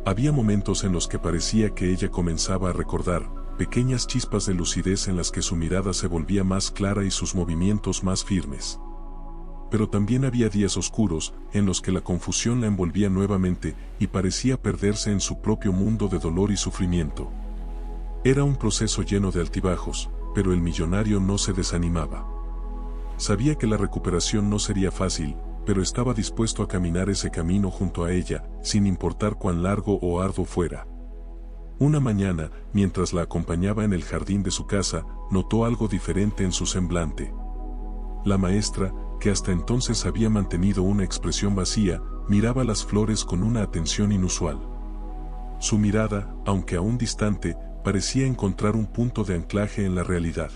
Había momentos en los que parecía que ella comenzaba a recordar, pequeñas chispas de lucidez en las que su mirada se volvía más clara y sus movimientos más firmes. Pero también había días oscuros, en los que la confusión la envolvía nuevamente, y parecía perderse en su propio mundo de dolor y sufrimiento. Era un proceso lleno de altibajos, pero el millonario no se desanimaba. Sabía que la recuperación no sería fácil, pero estaba dispuesto a caminar ese camino junto a ella, sin importar cuán largo o arduo fuera. Una mañana, mientras la acompañaba en el jardín de su casa, notó algo diferente en su semblante. La maestra, que hasta entonces había mantenido una expresión vacía, miraba las flores con una atención inusual. Su mirada, aunque aún distante, parecía encontrar un punto de anclaje en la realidad.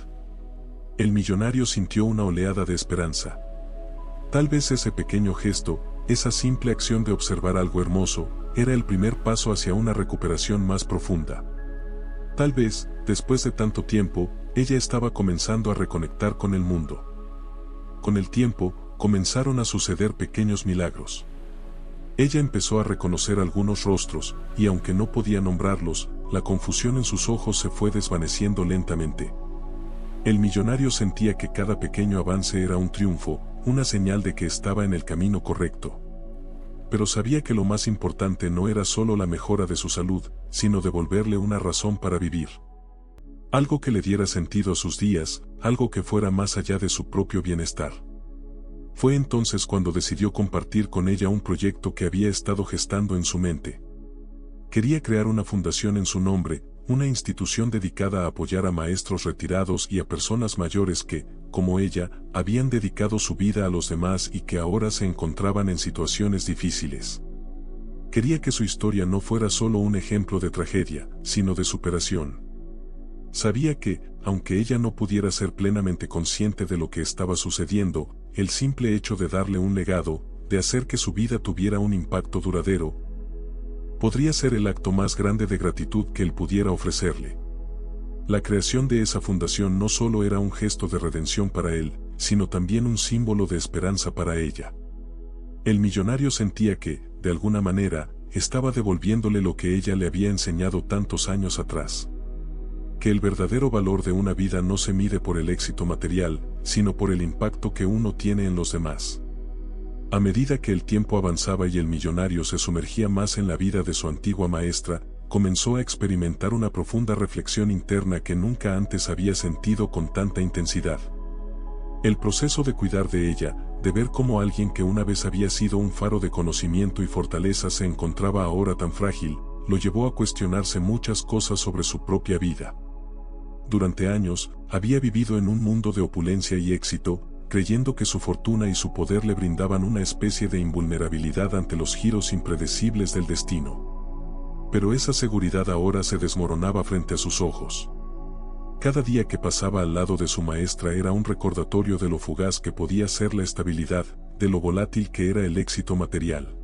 El millonario sintió una oleada de esperanza. Tal vez ese pequeño gesto, esa simple acción de observar algo hermoso, era el primer paso hacia una recuperación más profunda. Tal vez, después de tanto tiempo, ella estaba comenzando a reconectar con el mundo. Con el tiempo, comenzaron a suceder pequeños milagros. Ella empezó a reconocer algunos rostros, y aunque no podía nombrarlos, la confusión en sus ojos se fue desvaneciendo lentamente. El millonario sentía que cada pequeño avance era un triunfo, una señal de que estaba en el camino correcto. Pero sabía que lo más importante no era solo la mejora de su salud, sino devolverle una razón para vivir. Algo que le diera sentido a sus días, algo que fuera más allá de su propio bienestar. Fue entonces cuando decidió compartir con ella un proyecto que había estado gestando en su mente. Quería crear una fundación en su nombre, una institución dedicada a apoyar a maestros retirados y a personas mayores que, como ella, habían dedicado su vida a los demás y que ahora se encontraban en situaciones difíciles. Quería que su historia no fuera solo un ejemplo de tragedia, sino de superación. Sabía que, aunque ella no pudiera ser plenamente consciente de lo que estaba sucediendo, el simple hecho de darle un legado, de hacer que su vida tuviera un impacto duradero, podría ser el acto más grande de gratitud que él pudiera ofrecerle. La creación de esa fundación no solo era un gesto de redención para él, sino también un símbolo de esperanza para ella. El millonario sentía que, de alguna manera, estaba devolviéndole lo que ella le había enseñado tantos años atrás. que el verdadero valor de una vida no se mide por el éxito material, sino por el impacto que uno tiene en los demás. A medida que el tiempo avanzaba y el millonario se sumergía más en la vida de su antigua maestra, comenzó a experimentar una profunda reflexión interna que nunca antes había sentido con tanta intensidad. El proceso de cuidar de ella, de ver cómo alguien que una vez había sido un faro de conocimiento y fortaleza se encontraba ahora tan frágil, lo llevó a cuestionarse muchas cosas sobre su propia vida. Durante años, había vivido en un mundo de opulencia y éxito, creyendo que su fortuna y su poder le brindaban una especie de invulnerabilidad ante los giros impredecibles del destino. Pero esa seguridad ahora se desmoronaba frente a sus ojos. Cada día que pasaba al lado de su maestra era un recordatorio de lo fugaz que podía ser la estabilidad, de lo volátil que era el éxito material.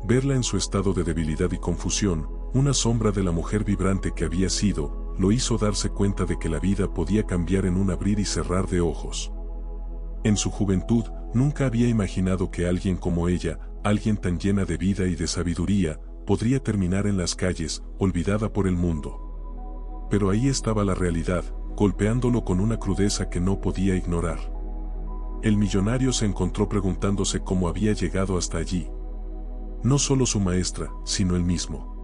Verla en su estado de debilidad y confusión, una sombra de la mujer vibrante que había sido, lo hizo darse cuenta de que la vida podía cambiar en un abrir y cerrar de ojos. En su juventud, nunca había imaginado que alguien como ella, alguien tan llena de vida y de sabiduría, podría terminar en las calles, olvidada por el mundo. Pero ahí estaba la realidad, golpeándolo con una crudeza que no podía ignorar. El millonario se encontró preguntándose cómo había llegado hasta allí. No solo su maestra, sino él mismo.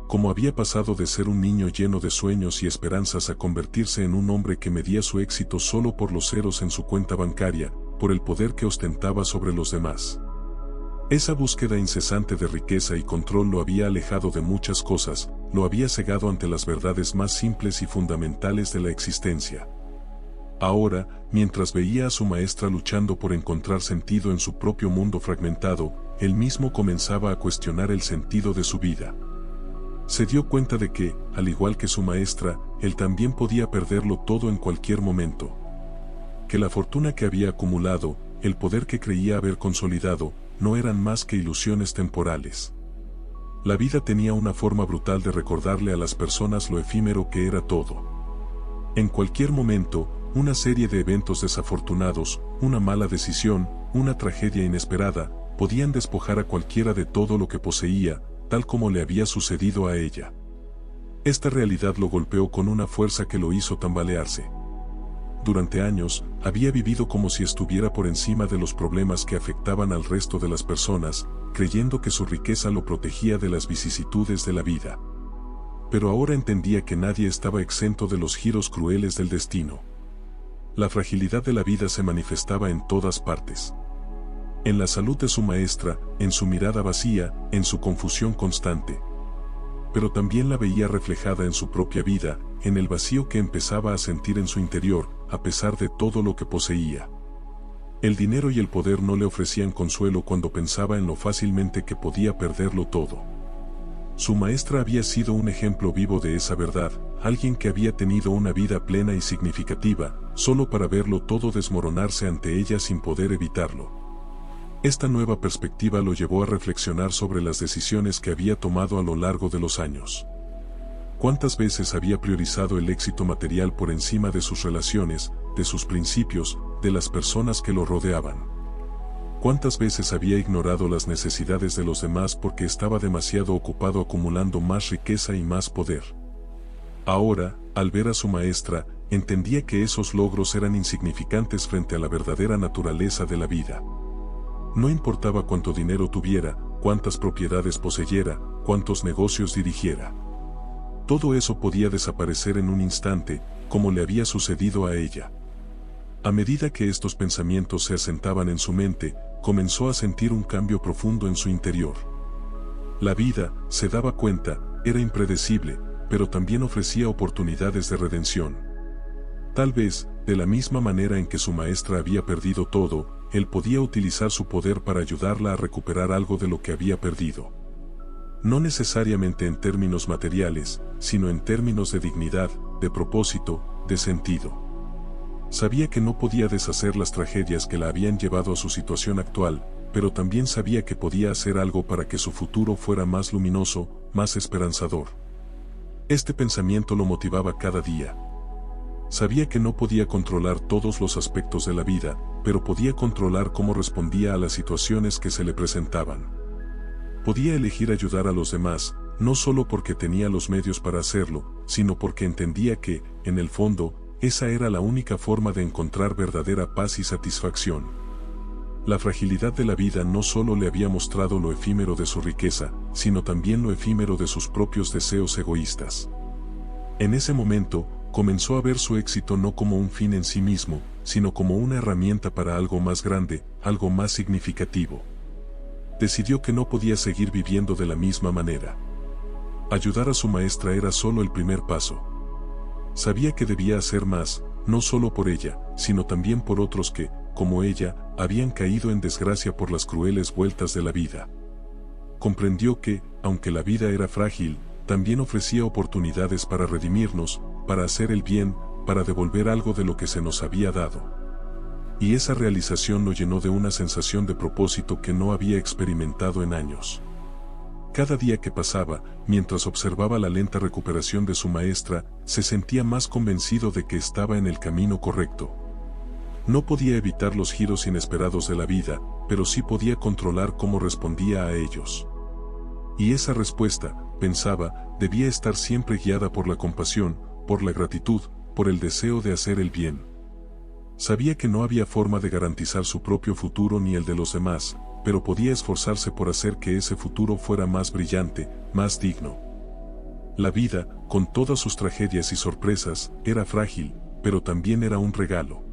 Cómo había pasado de ser un niño lleno de sueños y esperanzas a convertirse en un hombre que medía su éxito solo por los ceros en su cuenta bancaria, por el poder que ostentaba sobre los demás. Esa búsqueda incesante de riqueza y control lo había alejado de muchas cosas, lo había cegado ante las verdades más simples y fundamentales de la existencia. Ahora, mientras veía a su maestra luchando por encontrar sentido en su propio mundo fragmentado, él mismo comenzaba a cuestionar el sentido de su vida. Se dio cuenta de que, al igual que su maestra, él también podía perderlo todo en cualquier momento. Que la fortuna que había acumulado, el poder que creía haber consolidado, no eran más que ilusiones temporales. La vida tenía una forma brutal de recordarle a las personas lo efímero que era todo. En cualquier momento, una serie de eventos desafortunados, una mala decisión, una tragedia inesperada, podían despojar a cualquiera de todo lo que poseía, tal como le había sucedido a ella. Esta realidad lo golpeó con una fuerza que lo hizo tambalearse. Durante años, había vivido como si estuviera por encima de los problemas que afectaban al resto de las personas, creyendo que su riqueza lo protegía de las vicisitudes de la vida. Pero ahora entendía que nadie estaba exento de los giros crueles del destino. La fragilidad de la vida se manifestaba en todas partes. En la salud de su maestra, en su mirada vacía, en su confusión constante. Pero también la veía reflejada en su propia vida, en el vacío que empezaba a sentir en su interior, a pesar de todo lo que poseía. El dinero y el poder no le ofrecían consuelo cuando pensaba en lo fácilmente que podía perderlo todo. Su maestra había sido un ejemplo vivo de esa verdad, alguien que había tenido una vida plena y significativa, solo para verlo todo desmoronarse ante ella sin poder evitarlo. Esta nueva perspectiva lo llevó a reflexionar sobre las decisiones que había tomado a lo largo de los años. ¿Cuántas veces había priorizado el éxito material por encima de sus relaciones, de sus principios, de las personas que lo rodeaban? ¿Cuántas veces había ignorado las necesidades de los demás porque estaba demasiado ocupado acumulando más riqueza y más poder? Ahora, al ver a su maestra, entendía que esos logros eran insignificantes frente a la verdadera naturaleza de la vida. No importaba cuánto dinero tuviera, cuántas propiedades poseyera, cuántos negocios dirigiera. Todo eso podía desaparecer en un instante, como le había sucedido a ella. A medida que estos pensamientos se asentaban en su mente, comenzó a sentir un cambio profundo en su interior. La vida, se daba cuenta, era impredecible, pero también ofrecía oportunidades de redención. Tal vez, de la misma manera en que su maestra había perdido todo, él podía utilizar su poder para ayudarla a recuperar algo de lo que había perdido. No necesariamente en términos materiales, sino en términos de dignidad, de propósito, de sentido. Sabía que no podía deshacer las tragedias que la habían llevado a su situación actual, pero también sabía que podía hacer algo para que su futuro fuera más luminoso, más esperanzador. Este pensamiento lo motivaba cada día. Sabía que no podía controlar todos los aspectos de la vida, pero podía controlar cómo respondía a las situaciones que se le presentaban. Podía elegir ayudar a los demás, no solo porque tenía los medios para hacerlo, sino porque entendía que, en el fondo, esa era la única forma de encontrar verdadera paz y satisfacción. La fragilidad de la vida no solo le había mostrado lo efímero de su riqueza, sino también lo efímero de sus propios deseos egoístas. En ese momento, comenzó a ver su éxito no como un fin en sí mismo, sino como una herramienta para algo más grande, algo más significativo. Decidió que no podía seguir viviendo de la misma manera. Ayudar a su maestra era solo el primer paso. Sabía que debía hacer más, no solo por ella, sino también por otros que, como ella, habían caído en desgracia por las crueles vueltas de la vida. Comprendió que, aunque la vida era frágil, también ofrecía oportunidades para redimirnos, para hacer el bien, para devolver algo de lo que se nos había dado. Y esa realización lo llenó de una sensación de propósito que no había experimentado en años. Cada día que pasaba, mientras observaba la lenta recuperación de su maestra, se sentía más convencido de que estaba en el camino correcto. No podía evitar los giros inesperados de la vida, pero sí podía controlar cómo respondía a ellos. Y esa respuesta, pensaba, debía estar siempre guiada por la compasión, por la gratitud, por el deseo de hacer el bien. Sabía que no había forma de garantizar su propio futuro ni el de los demás, pero podía esforzarse por hacer que ese futuro fuera más brillante, más digno. La vida, con todas sus tragedias y sorpresas, era frágil, pero también era un regalo.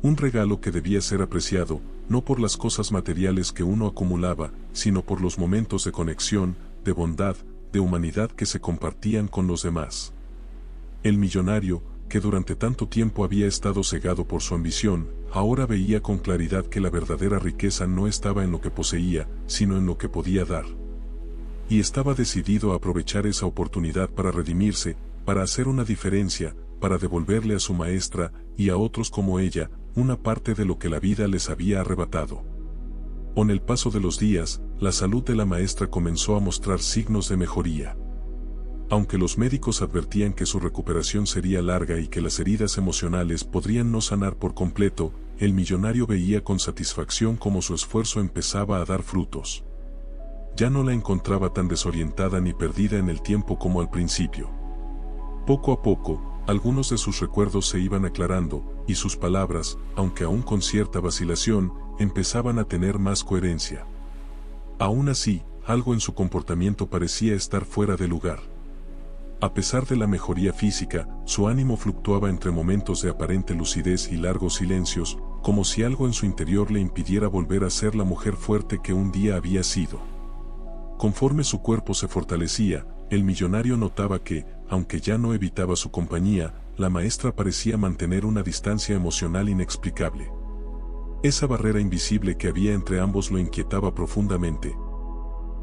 Un regalo que debía ser apreciado, no por las cosas materiales que uno acumulaba, sino por los momentos de conexión, de bondad, de humanidad que se compartían con los demás. El millonario, que durante tanto tiempo había estado cegado por su ambición, ahora veía con claridad que la verdadera riqueza no estaba en lo que poseía, sino en lo que podía dar. Y estaba decidido a aprovechar esa oportunidad para redimirse, para hacer una diferencia, para devolverle a su maestra, y a otros como ella, una parte de lo que la vida les había arrebatado. Con el paso de los días, la salud de la maestra comenzó a mostrar signos de mejoría. Aunque los médicos advertían que su recuperación sería larga y que las heridas emocionales podrían no sanar por completo, el millonario veía con satisfacción cómo su esfuerzo empezaba a dar frutos. Ya no la encontraba tan desorientada ni perdida en el tiempo como al principio. Poco a poco, algunos de sus recuerdos se iban aclarando, y sus palabras, aunque aún con cierta vacilación, empezaban a tener más coherencia. Aún así, algo en su comportamiento parecía estar fuera de lugar. A pesar de la mejoría física, su ánimo fluctuaba entre momentos de aparente lucidez y largos silencios, como si algo en su interior le impidiera volver a ser la mujer fuerte que un día había sido. Conforme su cuerpo se fortalecía, el millonario notaba que, aunque ya no evitaba su compañía, la maestra parecía mantener una distancia emocional inexplicable. Esa barrera invisible que había entre ambos lo inquietaba profundamente.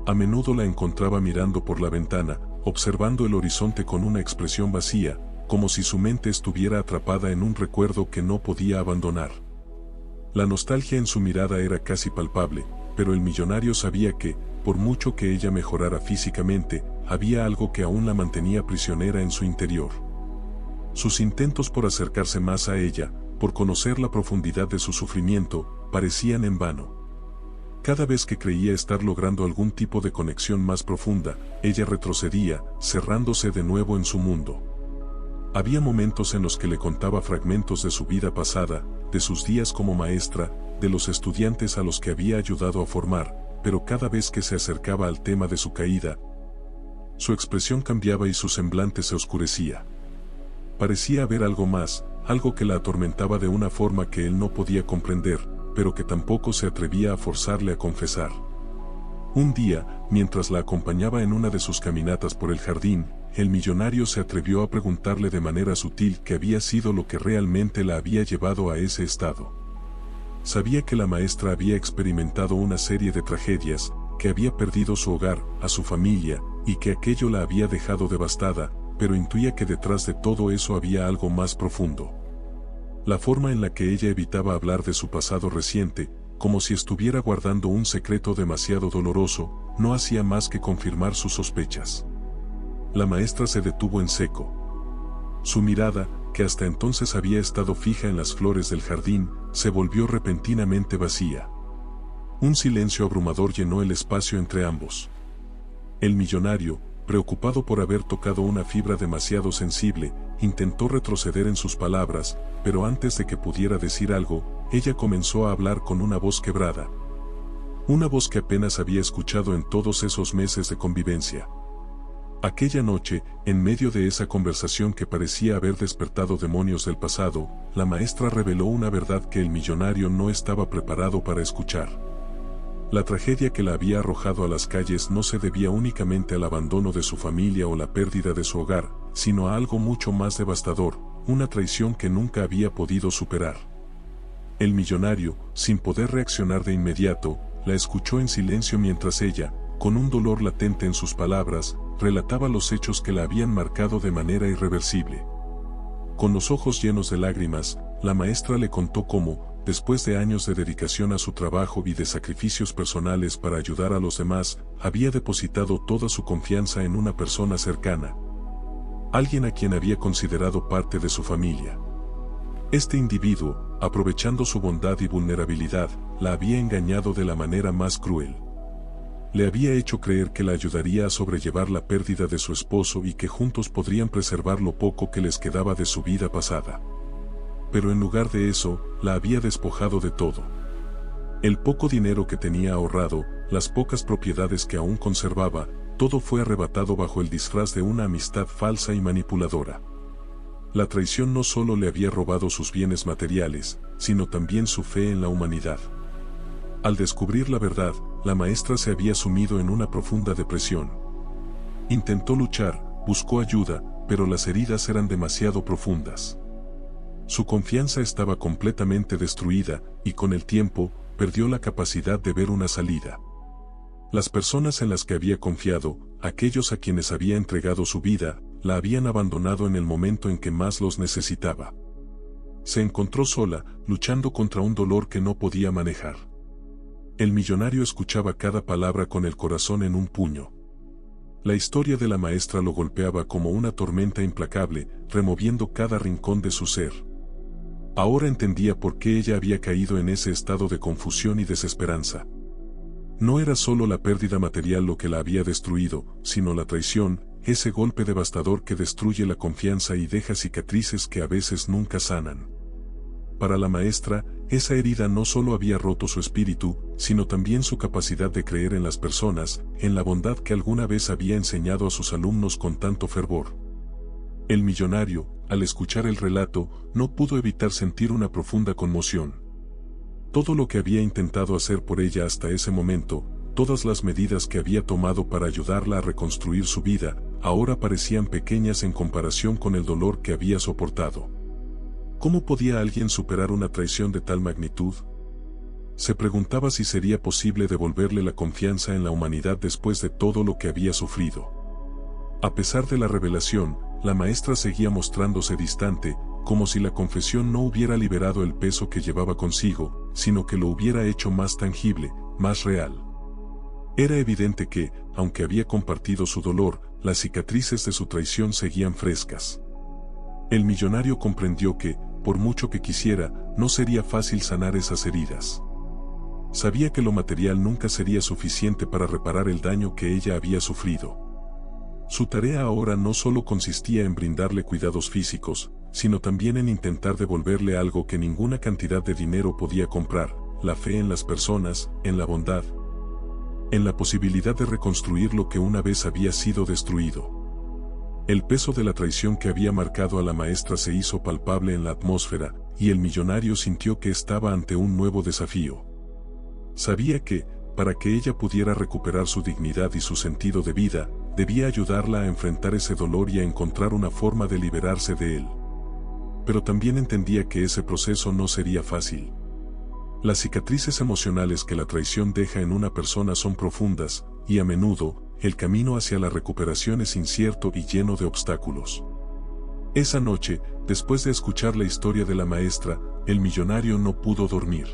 A menudo la encontraba mirando por la ventana, observando el horizonte con una expresión vacía, como si su mente estuviera atrapada en un recuerdo que no podía abandonar. La nostalgia en su mirada era casi palpable, pero el millonario sabía que, por mucho que ella mejorara físicamente, había algo que aún la mantenía prisionera en su interior. Sus intentos por acercarse más a ella, por conocer la profundidad de su sufrimiento, parecían en vano. Cada vez que creía estar logrando algún tipo de conexión más profunda, ella retrocedía, cerrándose de nuevo en su mundo. Había momentos en los que le contaba fragmentos de su vida pasada, de sus días como maestra, de los estudiantes a los que había ayudado a formar, pero cada vez que se acercaba al tema de su caída, su expresión cambiaba y su semblante se oscurecía. Parecía haber algo más, algo que la atormentaba de una forma que él no podía comprender, pero que tampoco se atrevía a forzarle a confesar. Un día, mientras la acompañaba en una de sus caminatas por el jardín, el millonario se atrevió a preguntarle de manera sutil qué había sido lo que realmente la había llevado a ese estado. Sabía que la maestra había experimentado una serie de tragedias, que había perdido su hogar, a su familia, y que aquello la había dejado devastada, pero intuía que detrás de todo eso había algo más profundo. La forma en la que ella evitaba hablar de su pasado reciente, como si estuviera guardando un secreto demasiado doloroso, no hacía más que confirmar sus sospechas. La maestra se detuvo en seco. Su mirada, que hasta entonces había estado fija en las flores del jardín, se volvió repentinamente vacía. Un silencio abrumador llenó el espacio entre ambos. El millonario, preocupado por haber tocado una fibra demasiado sensible, intentó retroceder en sus palabras, pero antes de que pudiera decir algo, ella comenzó a hablar con una voz quebrada. Una voz que apenas había escuchado en todos esos meses de convivencia. Aquella noche, en medio de esa conversación que parecía haber despertado demonios del pasado, la maestra reveló una verdad que el millonario no estaba preparado para escuchar. La tragedia que la había arrojado a las calles no se debía únicamente al abandono de su familia o la pérdida de su hogar, sino a algo mucho más devastador, una traición que nunca había podido superar. El millonario, sin poder reaccionar de inmediato, la escuchó en silencio mientras ella, con un dolor latente en sus palabras, relataba los hechos que la habían marcado de manera irreversible. Con los ojos llenos de lágrimas, la maestra le contó cómo, después de años de dedicación a su trabajo y de sacrificios personales para ayudar a los demás, había depositado toda su confianza en una persona cercana. Alguien a quien había considerado parte de su familia. Este individuo, aprovechando su bondad y vulnerabilidad, la había engañado de la manera más cruel. Le había hecho creer que la ayudaría a sobrellevar la pérdida de su esposo y que juntos podrían preservar lo poco que les quedaba de su vida pasada. Pero en lugar de eso, la había despojado de todo. El poco dinero que tenía ahorrado, las pocas propiedades que aún conservaba, todo fue arrebatado bajo el disfraz de una amistad falsa y manipuladora. La traición no solo le había robado sus bienes materiales, sino también su fe en la humanidad. Al descubrir la verdad, la maestra se había sumido en una profunda depresión. Intentó luchar, buscó ayuda, pero las heridas eran demasiado profundas. Su confianza estaba completamente destruida, y con el tiempo, perdió la capacidad de ver una salida. Las personas en las que había confiado, aquellos a quienes había entregado su vida, la habían abandonado en el momento en que más los necesitaba. Se encontró sola, luchando contra un dolor que no podía manejar. El millonario escuchaba cada palabra con el corazón en un puño. La historia de la maestra lo golpeaba como una tormenta implacable, removiendo cada rincón de su ser. Ahora entendía por qué ella había caído en ese estado de confusión y desesperanza. No era solo la pérdida material lo que la había destruido, sino la traición, ese golpe devastador que destruye la confianza y deja cicatrices que a veces nunca sanan. Para la maestra, esa herida no solo había roto su espíritu, sino también su capacidad de creer en las personas, en la bondad que alguna vez había enseñado a sus alumnos con tanto fervor. El millonario, al escuchar el relato, no pudo evitar sentir una profunda conmoción. Todo lo que había intentado hacer por ella hasta ese momento, todas las medidas que había tomado para ayudarla a reconstruir su vida, ahora parecían pequeñas en comparación con el dolor que había soportado. ¿Cómo podía alguien superar una traición de tal magnitud? Se preguntaba si sería posible devolverle la confianza en la humanidad después de todo lo que había sufrido. A pesar de la revelación, la maestra seguía mostrándose distante, como si la confesión no hubiera liberado el peso que llevaba consigo, sino que lo hubiera hecho más tangible, más real. Era evidente que, aunque había compartido su dolor, las cicatrices de su traición seguían frescas. El millonario comprendió que, por mucho que quisiera, no sería fácil sanar esas heridas. Sabía que lo material nunca sería suficiente para reparar el daño que ella había sufrido. Su tarea ahora no solo consistía en brindarle cuidados físicos, sino también en intentar devolverle algo que ninguna cantidad de dinero podía comprar: la fe en las personas, en la bondad, en la posibilidad de reconstruir lo que una vez había sido destruido. El peso de la traición que había marcado a la maestra se hizo palpable en la atmósfera, y el millonario sintió que estaba ante un nuevo desafío. Sabía que, para que ella pudiera recuperar su dignidad y su sentido de vida, debía ayudarla a enfrentar ese dolor y a encontrar una forma de liberarse de él. Pero también entendía que ese proceso no sería fácil. Las cicatrices emocionales que la traición deja en una persona son profundas, y a menudo, el camino hacia la recuperación es incierto y lleno de obstáculos. Esa noche, después de escuchar la historia de la maestra, el millonario no pudo dormir.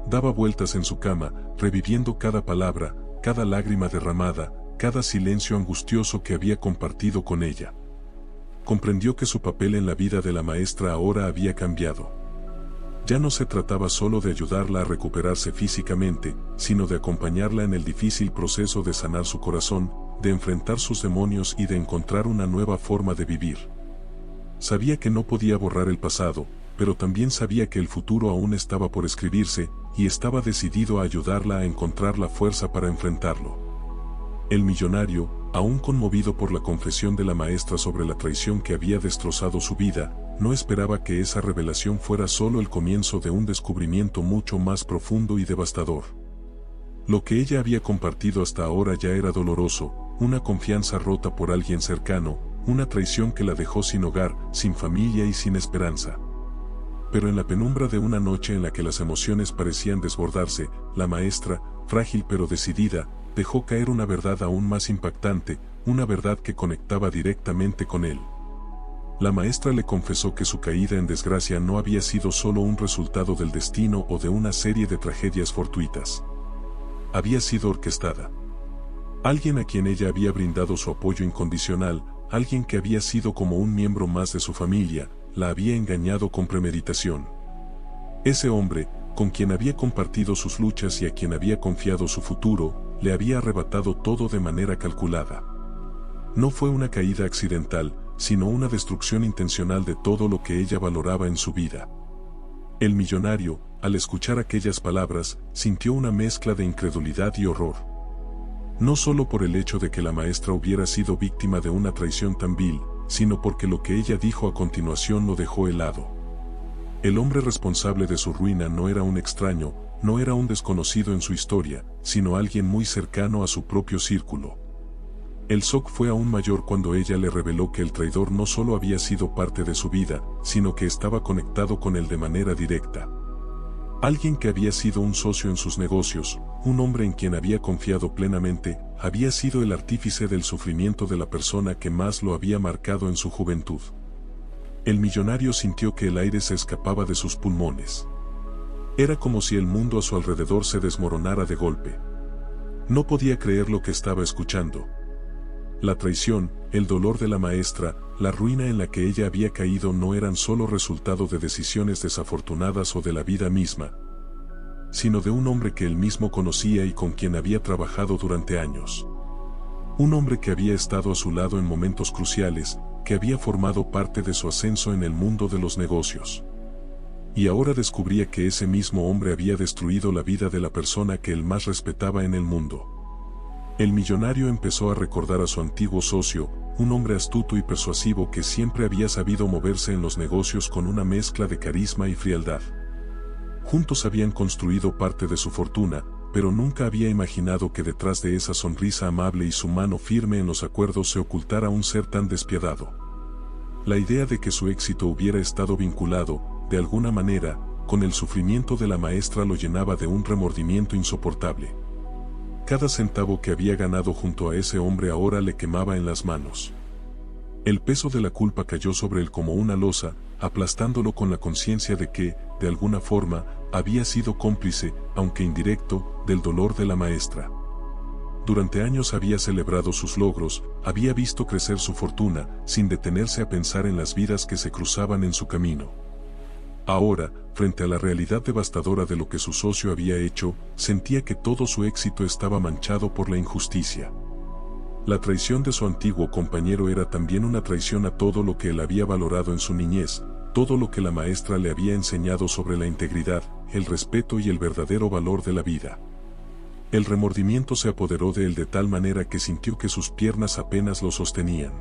Daba vueltas en su cama, reviviendo cada palabra, cada lágrima derramada, cada silencio angustioso que había compartido con ella. Comprendió que su papel en la vida de la maestra ahora había cambiado. Ya no se trataba solo de ayudarla a recuperarse físicamente, sino de acompañarla en el difícil proceso de sanar su corazón, de enfrentar sus demonios y de encontrar una nueva forma de vivir. Sabía que no podía borrar el pasado, pero también sabía que el futuro aún estaba por escribirse, y estaba decidido a ayudarla a encontrar la fuerza para enfrentarlo. El millonario, aún conmovido por la confesión de la maestra sobre la traición que había destrozado su vida, no esperaba que esa revelación fuera solo el comienzo de un descubrimiento mucho más profundo y devastador. Lo que ella había compartido hasta ahora ya era doloroso, una confianza rota por alguien cercano, una traición que la dejó sin hogar, sin familia y sin esperanza. Pero en la penumbra de una noche en la que las emociones parecían desbordarse, la maestra, frágil pero decidida, dejó caer una verdad aún más impactante, una verdad que conectaba directamente con él. La maestra le confesó que su caída en desgracia no había sido solo un resultado del destino o de una serie de tragedias fortuitas. Había sido orquestada. Alguien a quien ella había brindado su apoyo incondicional, alguien que había sido como un miembro más de su familia, la había engañado con premeditación. Ese hombre, con quien había compartido sus luchas y a quien había confiado su futuro, le había arrebatado todo de manera calculada. No fue una caída accidental, sino una destrucción intencional de todo lo que ella valoraba en su vida. El millonario, al escuchar aquellas palabras, sintió una mezcla de incredulidad y horror. No solo por el hecho de que la maestra hubiera sido víctima de una traición tan vil, sino porque lo que ella dijo a continuación lo dejó helado. El hombre responsable de su ruina no era un extraño, no era un desconocido en su historia, sino alguien muy cercano a su propio círculo. El shock fue aún mayor cuando ella le reveló que el traidor no solo había sido parte de su vida, sino que estaba conectado con él de manera directa. Alguien que había sido un socio en sus negocios, un hombre en quien había confiado plenamente, había sido el artífice del sufrimiento de la persona que más lo había marcado en su juventud. El millonario sintió que el aire se escapaba de sus pulmones. Era como si el mundo a su alrededor se desmoronara de golpe. No podía creer lo que estaba escuchando. La traición, el dolor de la maestra, la ruina en la que ella había caído no eran solo resultado de decisiones desafortunadas o de la vida misma, sino de un hombre que él mismo conocía y con quien había trabajado durante años. Un hombre que había estado a su lado en momentos cruciales, que había formado parte de su ascenso en el mundo de los negocios. Y ahora descubría que ese mismo hombre había destruido la vida de la persona que él más respetaba en el mundo. El millonario empezó a recordar a su antiguo socio, un hombre astuto y persuasivo que siempre había sabido moverse en los negocios con una mezcla de carisma y frialdad. Juntos habían construido parte de su fortuna, pero nunca había imaginado que detrás de esa sonrisa amable y su mano firme en los acuerdos se ocultara un ser tan despiadado. La idea de que su éxito hubiera estado vinculado, de alguna manera, con el sufrimiento de la maestra lo llenaba de un remordimiento insoportable. Cada centavo que había ganado junto a ese hombre ahora le quemaba en las manos. El peso de la culpa cayó sobre él como una losa, aplastándolo con la conciencia de que, de alguna forma, había sido cómplice, aunque indirecto, del dolor de la maestra. Durante años había celebrado sus logros, había visto crecer su fortuna, sin detenerse a pensar en las vidas que se cruzaban en su camino. Ahora, frente a la realidad devastadora de lo que su socio había hecho, sentía que todo su éxito estaba manchado por la injusticia. La traición de su antiguo compañero era también una traición a todo lo que él había valorado en su niñez, todo lo que la maestra le había enseñado sobre la integridad, el respeto y el verdadero valor de la vida. El remordimiento se apoderó de él de tal manera que sintió que sus piernas apenas lo sostenían.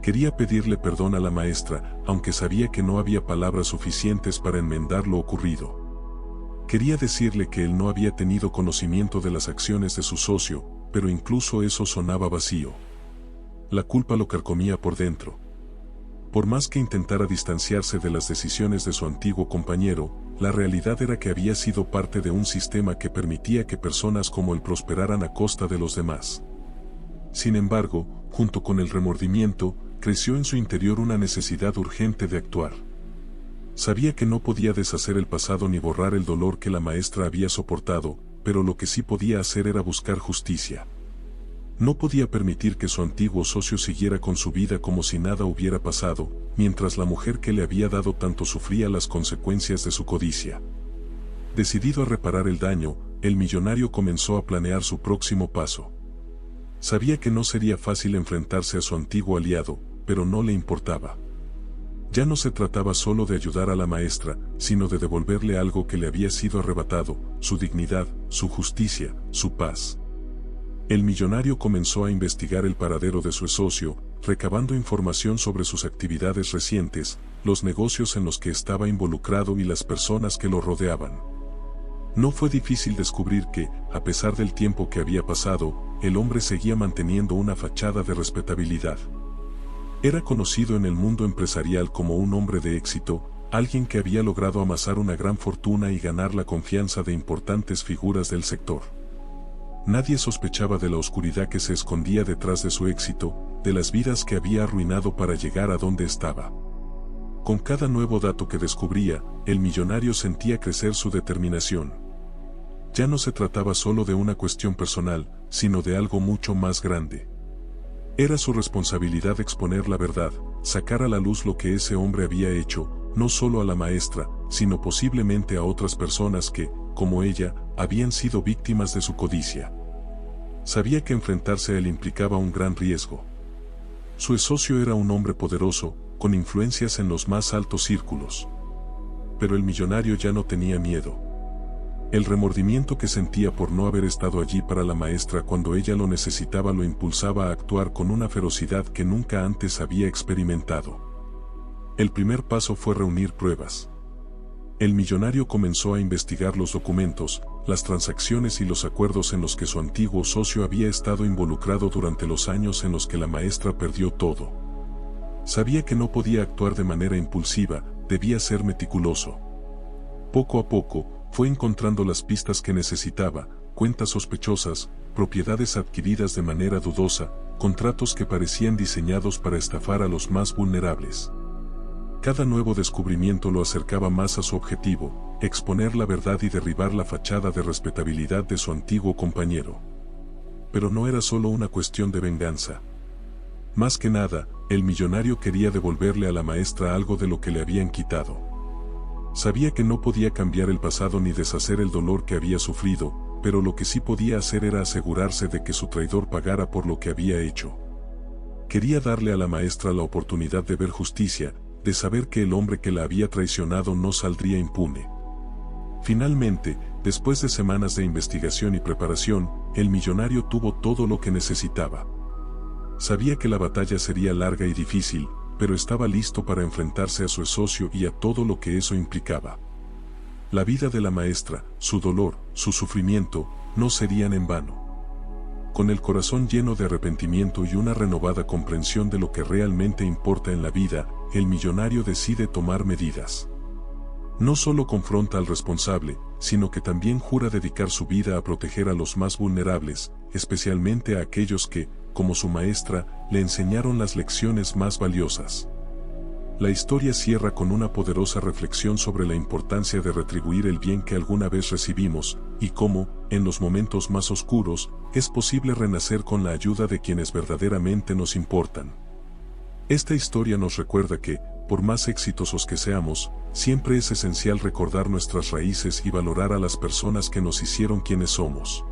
Quería pedirle perdón a la maestra, aunque sabía que no había palabras suficientes para enmendar lo ocurrido. Quería decirle que él no había tenido conocimiento de las acciones de su socio, pero incluso eso sonaba vacío. La culpa lo carcomía por dentro. Por más que intentara distanciarse de las decisiones de su antiguo compañero, la realidad era que había sido parte de un sistema que permitía que personas como él prosperaran a costa de los demás. Sin embargo, junto con el remordimiento, creció en su interior una necesidad urgente de actuar. Sabía que no podía deshacer el pasado ni borrar el dolor que la maestra había soportado, pero lo que sí podía hacer era buscar justicia. No podía permitir que su antiguo socio siguiera con su vida como si nada hubiera pasado, mientras la mujer que le había dado tanto sufría las consecuencias de su codicia. Decidido a reparar el daño, el millonario comenzó a planear su próximo paso. Sabía que no sería fácil enfrentarse a su antiguo aliado, pero no le importaba. Ya no se trataba solo de ayudar a la maestra, sino de devolverle algo que le había sido arrebatado, su dignidad, su justicia, su paz. El millonario comenzó a investigar el paradero de su socio, recabando información sobre sus actividades recientes, los negocios en los que estaba involucrado y las personas que lo rodeaban. No fue difícil descubrir que, a pesar del tiempo que había pasado, el hombre seguía manteniendo una fachada de respetabilidad. Era conocido en el mundo empresarial como un hombre de éxito, alguien que había logrado amasar una gran fortuna y ganar la confianza de importantes figuras del sector. Nadie sospechaba de la oscuridad que se escondía detrás de su éxito, de las vidas que había arruinado para llegar a donde estaba. Con cada nuevo dato que descubría, el millonario sentía crecer su determinación. Ya no se trataba solo de una cuestión personal, sino de algo mucho más grande. Era su responsabilidad exponer la verdad, sacar a la luz lo que ese hombre había hecho, no solo a la maestra, sino posiblemente a otras personas que, como ella, habían sido víctimas de su codicia. Sabía que enfrentarse a él implicaba un gran riesgo. Su socio era un hombre poderoso, con influencias en los más altos círculos. Pero el millonario ya no tenía miedo. El remordimiento que sentía por no haber estado allí para la maestra cuando ella lo necesitaba lo impulsaba a actuar con una ferocidad que nunca antes había experimentado. El primer paso fue reunir pruebas. El millonario comenzó a investigar los documentos, las transacciones y los acuerdos en los que su antiguo socio había estado involucrado durante los años en los que la maestra perdió todo. Sabía que no podía actuar de manera impulsiva, debía ser meticuloso. Poco a poco, fue encontrando las pistas que necesitaba, cuentas sospechosas, propiedades adquiridas de manera dudosa, contratos que parecían diseñados para estafar a los más vulnerables. Cada nuevo descubrimiento lo acercaba más a su objetivo, exponer la verdad y derribar la fachada de respetabilidad de su antiguo compañero. Pero no era solo una cuestión de venganza. Más que nada, el millonario quería devolverle a la maestra algo de lo que le habían quitado. Sabía que no podía cambiar el pasado ni deshacer el dolor que había sufrido, pero lo que sí podía hacer era asegurarse de que su traidor pagara por lo que había hecho. Quería darle a la maestra la oportunidad de ver justicia, de saber que el hombre que la había traicionado no saldría impune. Finalmente, después de semanas de investigación y preparación, el millonario tuvo todo lo que necesitaba. Sabía que la batalla sería larga y difícil, pero estaba listo para enfrentarse a su socio y a todo lo que eso implicaba. La vida de la maestra, su dolor, su sufrimiento, no serían en vano. Con el corazón lleno de arrepentimiento y una renovada comprensión de lo que realmente importa en la vida, el millonario decide tomar medidas. No solo confronta al responsable, sino que también jura dedicar su vida a proteger a los más vulnerables, especialmente a aquellos que, como su maestra, le enseñaron las lecciones más valiosas. La historia cierra con una poderosa reflexión sobre la importancia de retribuir el bien que alguna vez recibimos, y cómo, en los momentos más oscuros, es posible renacer con la ayuda de quienes verdaderamente nos importan. Esta historia nos recuerda que, por más exitosos que seamos, siempre es esencial recordar nuestras raíces y valorar a las personas que nos hicieron quienes somos.